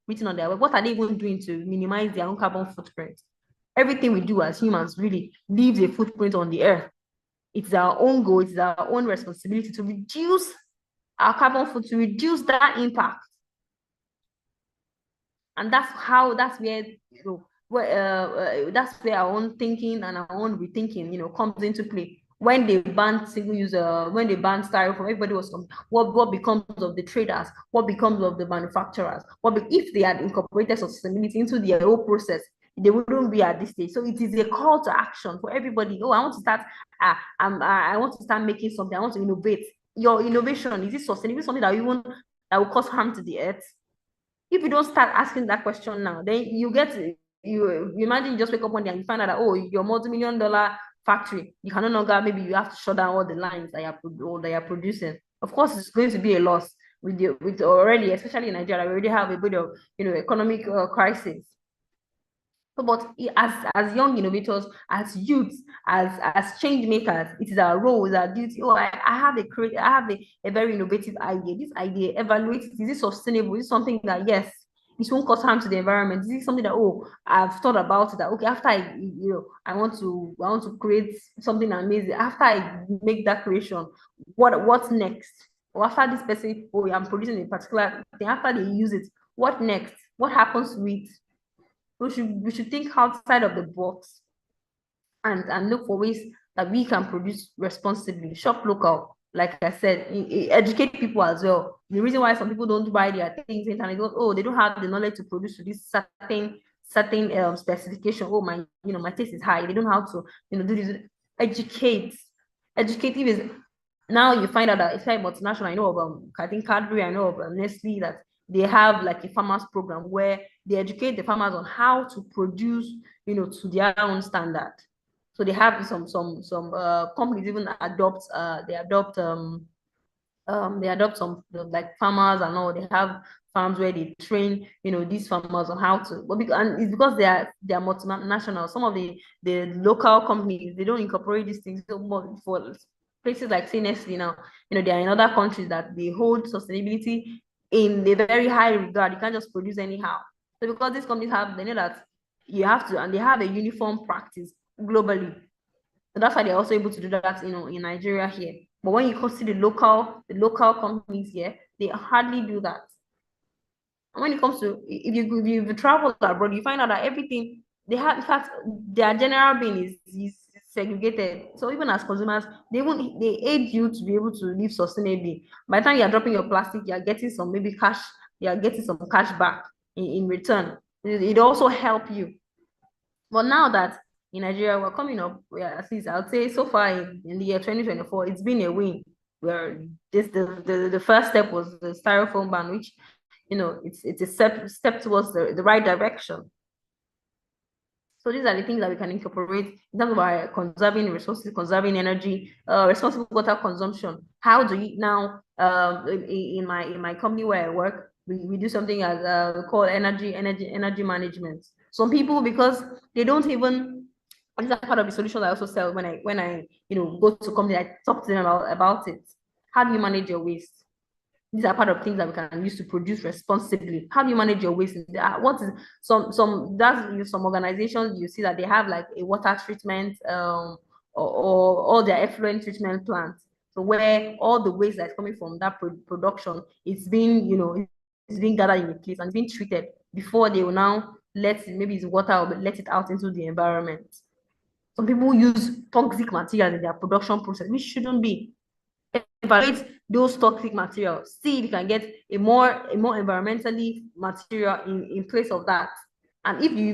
written on their web? What are they even doing to minimize their own carbon footprint? Everything we do as humans really leaves a footprint on the earth. It's our own goal, it's our own responsibility to reduce our carbon footprint, to reduce that impact. And that's where that's where our own thinking and our own rethinking comes into play. When they banned single use, when they banned styrofoam, everybody was what becomes of the traders, what becomes of the manufacturers, if they had incorporated sustainability into their whole process, they wouldn't be at this stage. So it is a call to action for everybody. Oh, I want to start I want to start making something, I want to innovate. Your innovation, is it sustainable? Something that will cause harm to the earth? If you don't start asking that question now, then you imagine you just wake up one day and you find out that, oh, your multi-million-dollar factory, you can no longer, maybe you have to shut down all the lines that you're producing. Of course, it's going to be a loss with already, especially in Nigeria, we already have a bit of economic crisis. But as young innovators, as youths, as change makers, it is our role, it's our duty. Oh, I have a very innovative idea. This idea, evaluate it. Is it sustainable? Is it something that, yes, it won't cause harm to the environment? Is it something that, oh, I've thought about it, that, okay, after I want to create something amazing. After I make that creation, what's next? Or after this person, oh, I'm producing a particular thing, after they use it, what next? What happens with it? We should think outside of the box and look for ways that we can produce responsibly, shop local. Like I said, educate people as well. The reason why some people don't buy their things internet, they don't have the knowledge to produce to this certain specification. Oh, my taste is high. They don't know how to do this. Educate. Educative is, now you find out that it's like multinational. I know of I think Cadbury, I know of Nestle, that they have like a farmers program where they educate the farmers on how to produce, to their own standard. So they have some companies even adopt some like farmers and all. They have farms where they train these farmers on how to, and it's because they are multinational. Some of the local companies, they don't incorporate these things. So for places like say Nestle now, they are in other countries that they hold sustainability in a very high regard. You can't just produce anyhow. So because these companies they know that you have to, and they have a uniform practice globally. So that's why they're also able to do that, in Nigeria here. But when you consider the local companies here, they hardly do that. And when it comes to, if you travel abroad, you find out that everything they have, in fact, their general being is segregated. So even as consumers, they aid you to be able to live sustainably. By the time you're dropping your plastic, you're getting some maybe cash you are getting some cash back in return. It also help you. But now that in Nigeria, we're coming up, at least I'll say so far in the year 2024, it's been a win. Where the first step was the styrofoam ban, which, you know, it's a step towards the right direction. So these are the things that we can incorporate in terms of our conserving resources, conserving energy, responsible water consumption. How do you now, in my company where I work, we do something as we call energy management. Some people, because they don't even, these are part of the solutions I also sell when I go to company, I talk to them about it. How do you manage your waste? These are part of things that we can use to produce responsibly. How do you manage your waste? What is some organizations, you see that they have like a water treatment or their effluent treatment plants. So where all the waste that's coming from that production, it's being gathered in a place and being treated before they will now maybe it's water, or let it out into the environment. Some people use toxic materials in their production process, which shouldn't be. Evaluate those toxic materials, see if you can get a more environmentally material in place of that. And if you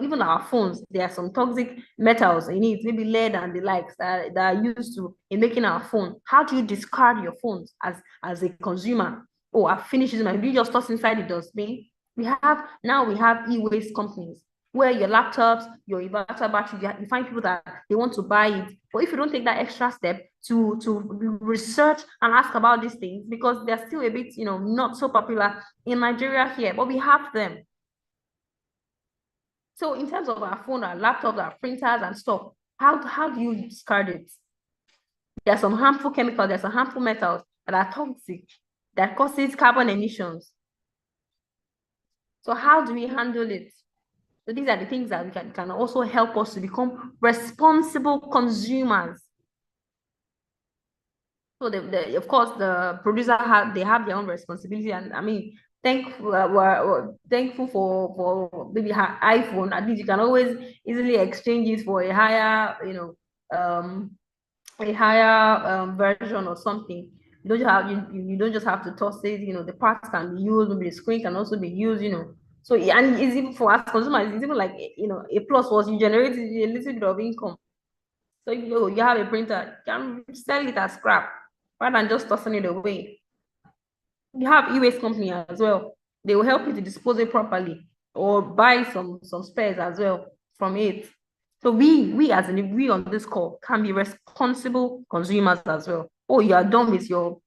even our phones, there are some toxic metals in it, maybe lead and the likes that are used in making our phone. How do you discard your phones as a consumer? Oh, I've finished using my, do you just toss inside the dustbin? We have e-waste companies where your laptops, your inverter battery, you find people that they want to buy it. But if you don't take that extra step to research and ask about these things, because they're still a bit, not so popular in Nigeria here, but we have them. So in terms of our phone, our laptops, our printers and stuff, how do you discard it? There are some harmful chemicals, there are some harmful metals that are toxic, that causes carbon emissions. So how do we handle it? So these are the things that we can also help us to become responsible consumers. So of course, the producer they have their own responsibility, and I mean, we're thankful for maybe iPhone. At least you can always easily exchange it for a higher, version or something. You don't just have to toss it. The parts can be used, maybe the screen can also be used. So, and it's even for us consumers, it's even like, a plus was you generate a little bit of income. So you have a printer, you can sell it as scrap rather than just tossing it away. You have e-waste company as well. They will help you to dispose it properly or buy some spares as well from it. So we on this call can be responsible consumers as well. Oh, you are done with your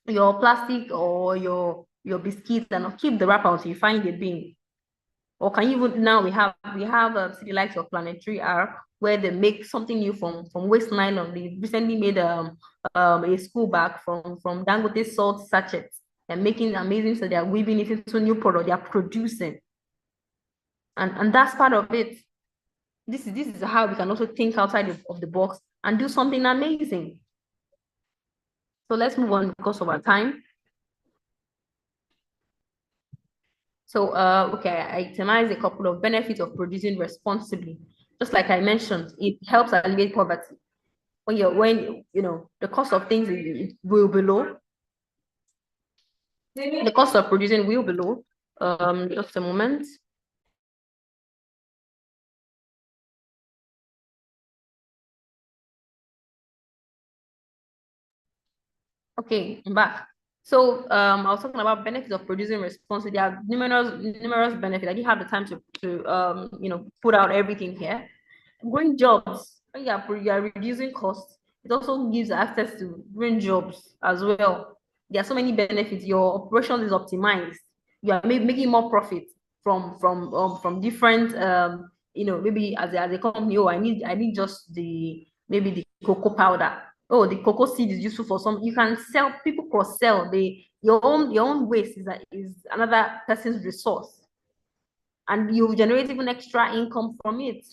plastic or your biscuits, and keep the wrapper until you find the bin. Or can you even, now we have city likes of Planetary R, where they make something new from waste nylon. They recently made a school bag from Dangote salt sachets. They're making amazing, so they're weaving it into new product they are producing. And that's part of it. This is how we can also think outside of the box and do something amazing. So let's move on because of our time. So, okay, I itemize a couple of benefits of producing responsibly. Just like I mentioned, it helps alleviate poverty. When the cost of things will be low. The cost of producing will be low. Just a moment. Okay, I'm back. So I was talking about benefits of producing responsibly. There are numerous benefits. I didn't have the time to put out everything here. Green jobs, when you are reducing costs, it also gives access to green jobs as well. There are so many benefits. Your operation is optimized. You are making more profit from different maybe as a company. Oh, I need just the cocoa powder. Oh, the cocoa seed is useful for some. You can sell, people cross sell. Your own waste is another person's resource, and you generate even extra income from it.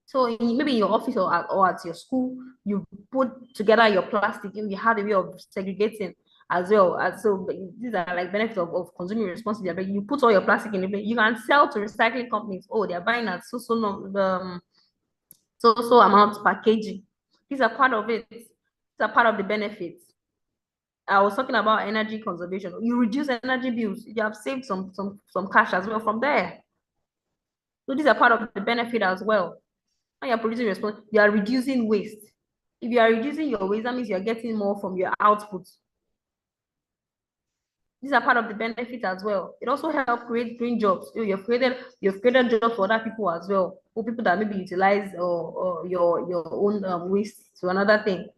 So maybe in your office or at your school, you put together your plastic, you have a way of segregating as well. So these are like benefits of consuming responsibly. You put all your plastic in it, you can sell to recycling companies. Oh, they're buying at so amount per kg. These are part of it. These are part of the benefits. I was talking about energy conservation. You reduce energy bills, you have saved some cash as well from there. So these are part of the benefit as well. When you're producing response, you are reducing waste. If you are reducing your waste, that means you're getting more from your output. These are part of the benefit as well. It also helps create green jobs. You've created jobs for other people as well, for people that maybe utilize or your own waste to another thing.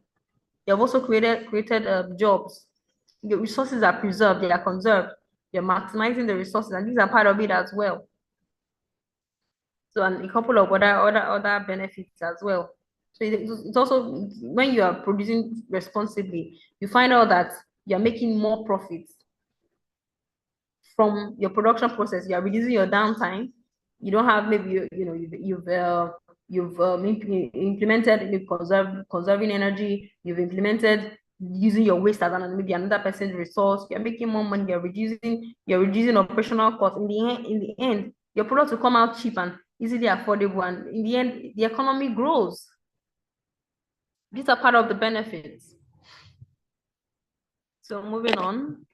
You have also created jobs. Your resources are preserved, they are conserved. You're maximizing the resources, and these are part of it as well. So, and a couple of other benefits as well. So it's also, when you are producing responsibly, you find out that you're making more profits from your production process. You are reducing your downtime. You don't have, maybe you've implemented conserving energy. You've implemented using your waste as maybe another person's resource. You're making more money. You're reducing operational costs. In the end, your products will come out cheap and easily affordable, and in the end, the economy grows. These are part of the benefits. So moving on.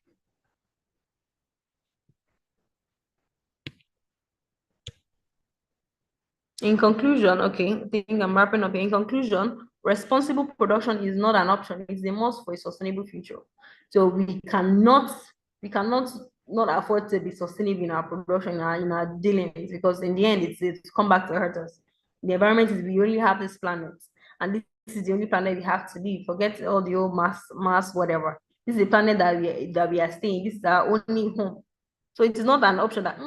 In conclusion, okay, I think I'm wrapping up. In conclusion, responsible production is not an option, it's a must for a sustainable future. So we cannot not afford to be sustainable in our production, in our dealings, because in the end, it's come back to hurt us. The environment is, we only have this planet, and this is the only planet we have to live. Forget all the old mass, whatever. This is the planet that we are staying. This is our only home. So it is not an option that,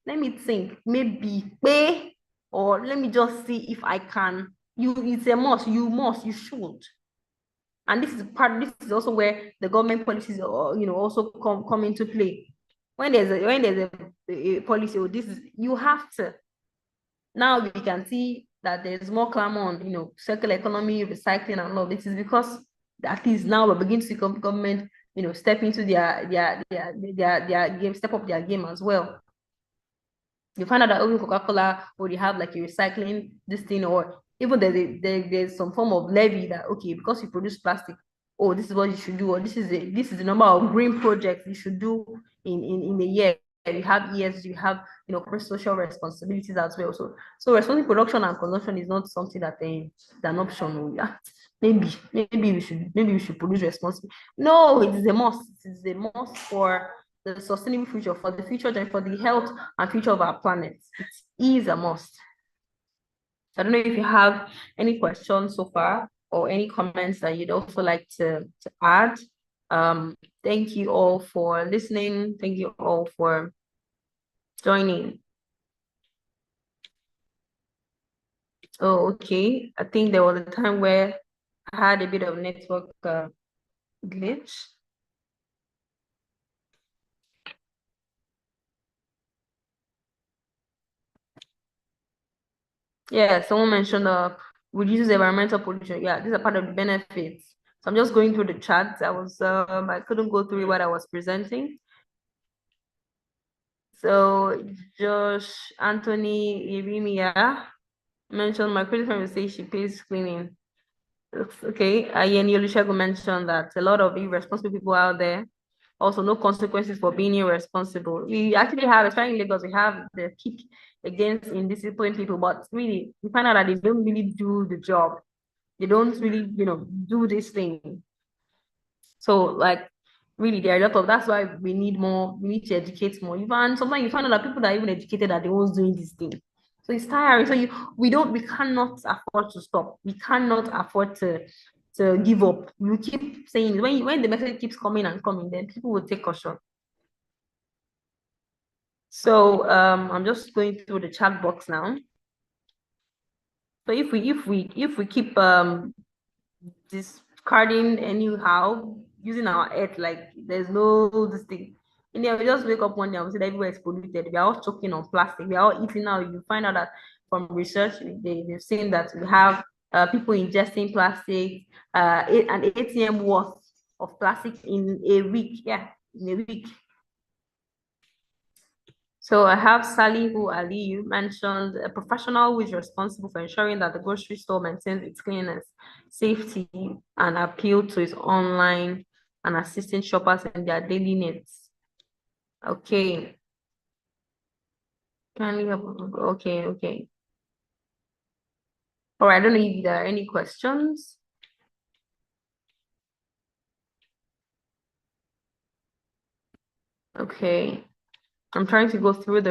let me think, maybe pay, or let me just see if I can. It's a must. You should. And this is also where the government policies, also come into play. When there's a policy, or this is, you have to. Now we can see that there's more clamor on, circular economy, recycling, and all. This is because at least now we're beginning to see government, step into their game, step up their game as well. You find out that even Coca-Cola already have like a recycling this thing, or even there's some form of levy that, okay, because you produce plastic, oh, this is what you should do, or this is the number of green projects you should do in a year. You have ESG, you have corporate social responsibilities as well. So responsible production and consumption is not something that is an option. Maybe we should produce responsibly. No, it is a must. It is a must for the sustainable future, for the future, for the health and future of our planet. It is a must. I don't know if you have any questions so far, or any comments that you'd also like to add. Thank you all for listening. Thank you all for joining. Oh, okay. I think there was a time where I had a bit of network glitch. Yeah, someone mentioned reduces environmental pollution. Yeah, these are part of the benefits. So I'm just going through the chat. I couldn't go through what I was presenting. So Josh Anthony Irimia mentioned, my credit friend will say she pays cleaning. Okay, Ayeni Olusegun mentioned that a lot of irresponsible people out there. Also, no consequences for being irresponsible. We actually have, especially in Lagos, we have the kick against indisciplined people, but really, we find out that they don't really do the job. They don't really, do this thing. So, like, really, there are a lot of, that's why we need to educate more. Even sometimes you find out that people that are even educated are the ones doing this thing. So it's tiring. So we cannot afford to stop. We cannot afford to give up. You keep saying, when the message keeps coming and coming, then people will take caution. So I'm just going through the chat box now. So if we keep discarding anyhow, using our head, like there's no this thing. And then we just wake up one day and we see that everywhere is polluted. We are all choking on plastic. We are all eating now. You find out that from research, they've seen that we have people ingesting plastic, an ATM worth of plastic in a week. Yeah, in a week. So I have Salihu Ali, you mentioned a professional who is responsible for ensuring that the grocery store maintains its cleanliness, safety, and appeal to its online and assisting shoppers in their daily needs. Okay. Okay. All right, I don't know if there are any questions. Okay, I'm trying to go through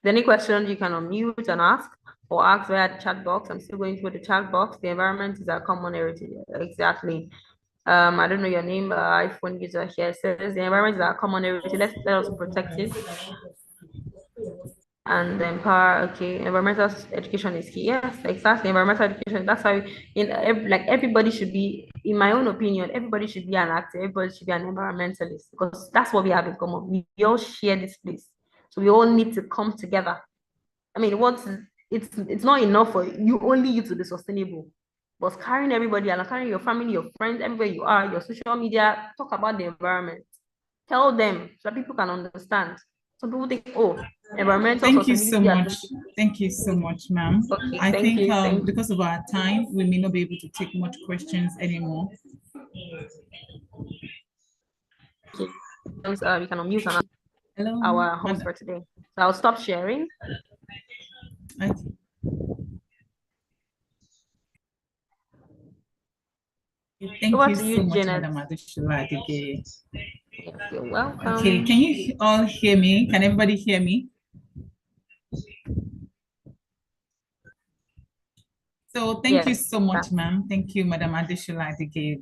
any questions you can unmute and ask, or ask via the chat box. I'm still going through the chat box. The environment is a common heritage. Exactly. I don't know your name, iPhone user here says the environment is a common heritage. Let us protect it and empower. Okay, environmental education is key. Yes, exactly. Environmental education. That's how like everybody should be, in my own opinion, everybody should be an actor. Everybody should be an environmentalist, because that's what we have in common. We all share this place, so we all need to come together. I mean, it's not enough for you to be sustainable, but carrying everybody and carrying your family, your friends, everywhere you are, your social media, talk about the environment. Tell them so that people can understand. Some people think, oh, environmental Thank you so sustainability. much. Thank you so much, ma'am. Okay, I thank think you. because of our time, we may not be able to take much questions anymore. We can unmute Hello, our host for today. So I'll stop sharing. Okay. Thank you so much, Madam Adeshula. You're welcome. Okay, can you all hear me? Can everybody hear me? So thank you so much, ma'am. Thank you, Madam Adeshula.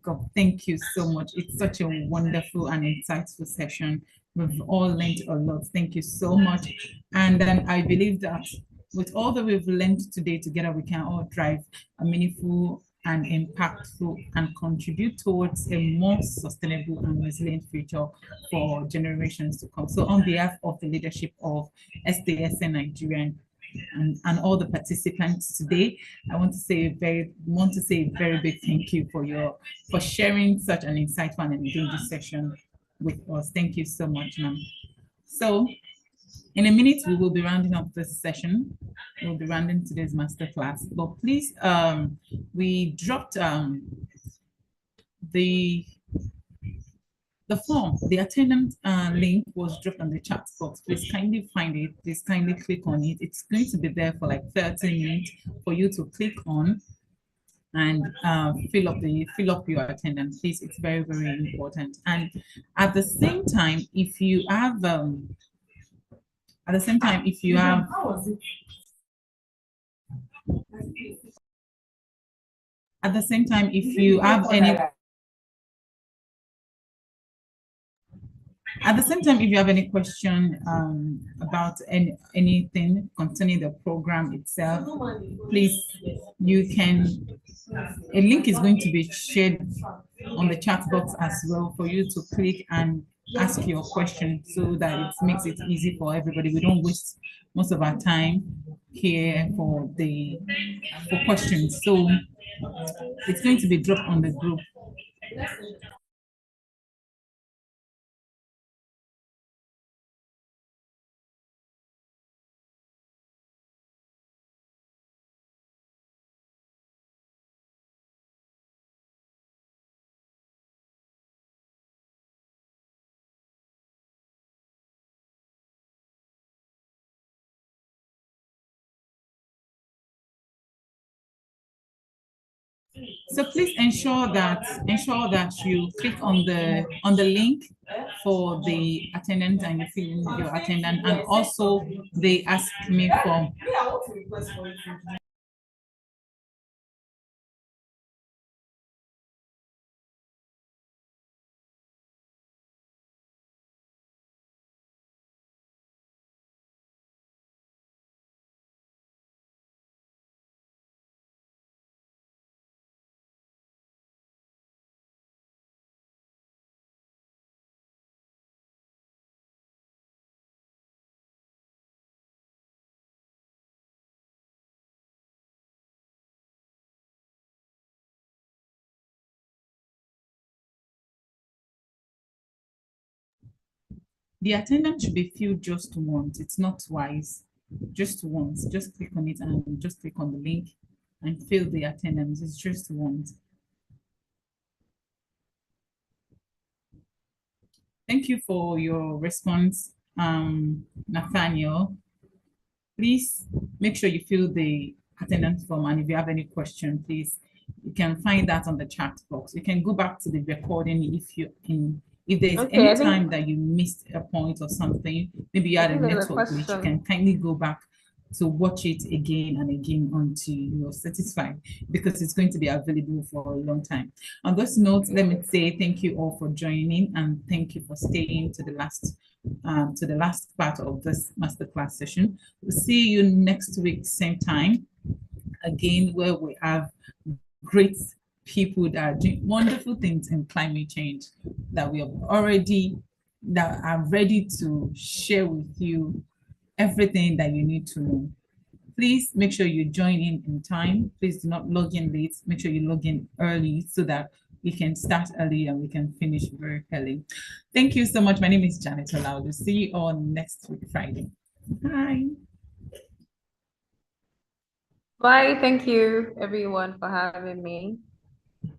God, thank you so much. It's such a wonderful and insightful session. We've all learned a lot. Thank you so much. And I believe that with all that we've learned today together, we can all drive a meaningful and impactful and contribute towards a more sustainable and resilient future for generations to come. So on behalf of the leadership of SDSN Nigeria and all the participants today, I want to say a very big thank you for sharing such an insightful and engaging session with us. Thank you so much, ma'am. So in a minute, we will be rounding up this session. We'll be rounding today's masterclass. But please, we dropped the form, the attendance link was dropped on the chat box. Please kindly find it. Please kindly click on it. It's going to be there for like 30 minutes for you to click on and fill up your attendance. Please, it's very, very important. And at the same time, if you have any question about anything concerning the program itself, please, a link is going to be shared on the chat box as well for you to click and ask your question, so that it makes it easy for everybody. We don't waste most of our time here for questions. So it's going to be dropped on the group. So please ensure that you click on the link for the attendance and you fill in your attendance, and also the ask me form. The attendance should be filled just once. It's not twice, just once. Just click on it and just click on the link and fill the attendance. It's just once. Thank you for your response, Nathaniel. Please make sure you fill the attendance form, and if you have any question, please, you can find that on the chat box. You can go back to the recording if there's any time that you missed a point or something, maybe you had a network glitch, you can kindly go back to watch it again and again until you're satisfied, because it's going to be available for a long time. On this note, let me say thank you all for joining, and thank you for staying to the last part of this masterclass session. We'll see you next week, same time, again, where we have great people that are doing wonderful things in climate change that are ready to share with you everything that you need to know. Please make sure you join in time. Please do not log in late. Make sure you log in early so that we can start early and we can finish very early. Thank you so much. My name is Janet Olaudu. See you all next week, Friday. Bye. Bye. Thank you, everyone, for having me.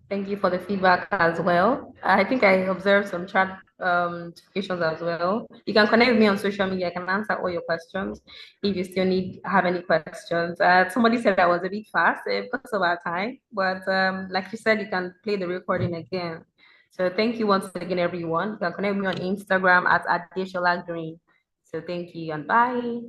Thank you for the feedback as well. I think I observed some chat notifications as well. You can connect with me on social media. I can answer all your questions if you still have any questions. Somebody said I was a bit fast because of our time, but like you said, you can play the recording again. So thank you once again, everyone. You can connect with me on Instagram at Adeshola Green. So thank you and bye.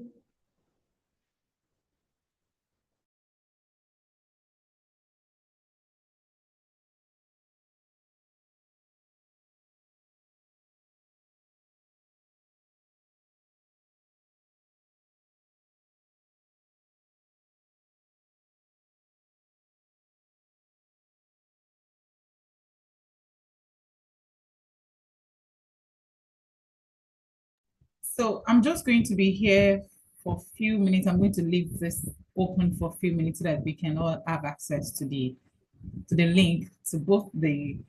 So I'm just going to be here for a few minutes. I'm going to leave this open for a few minutes so that we can all have access to the link to both the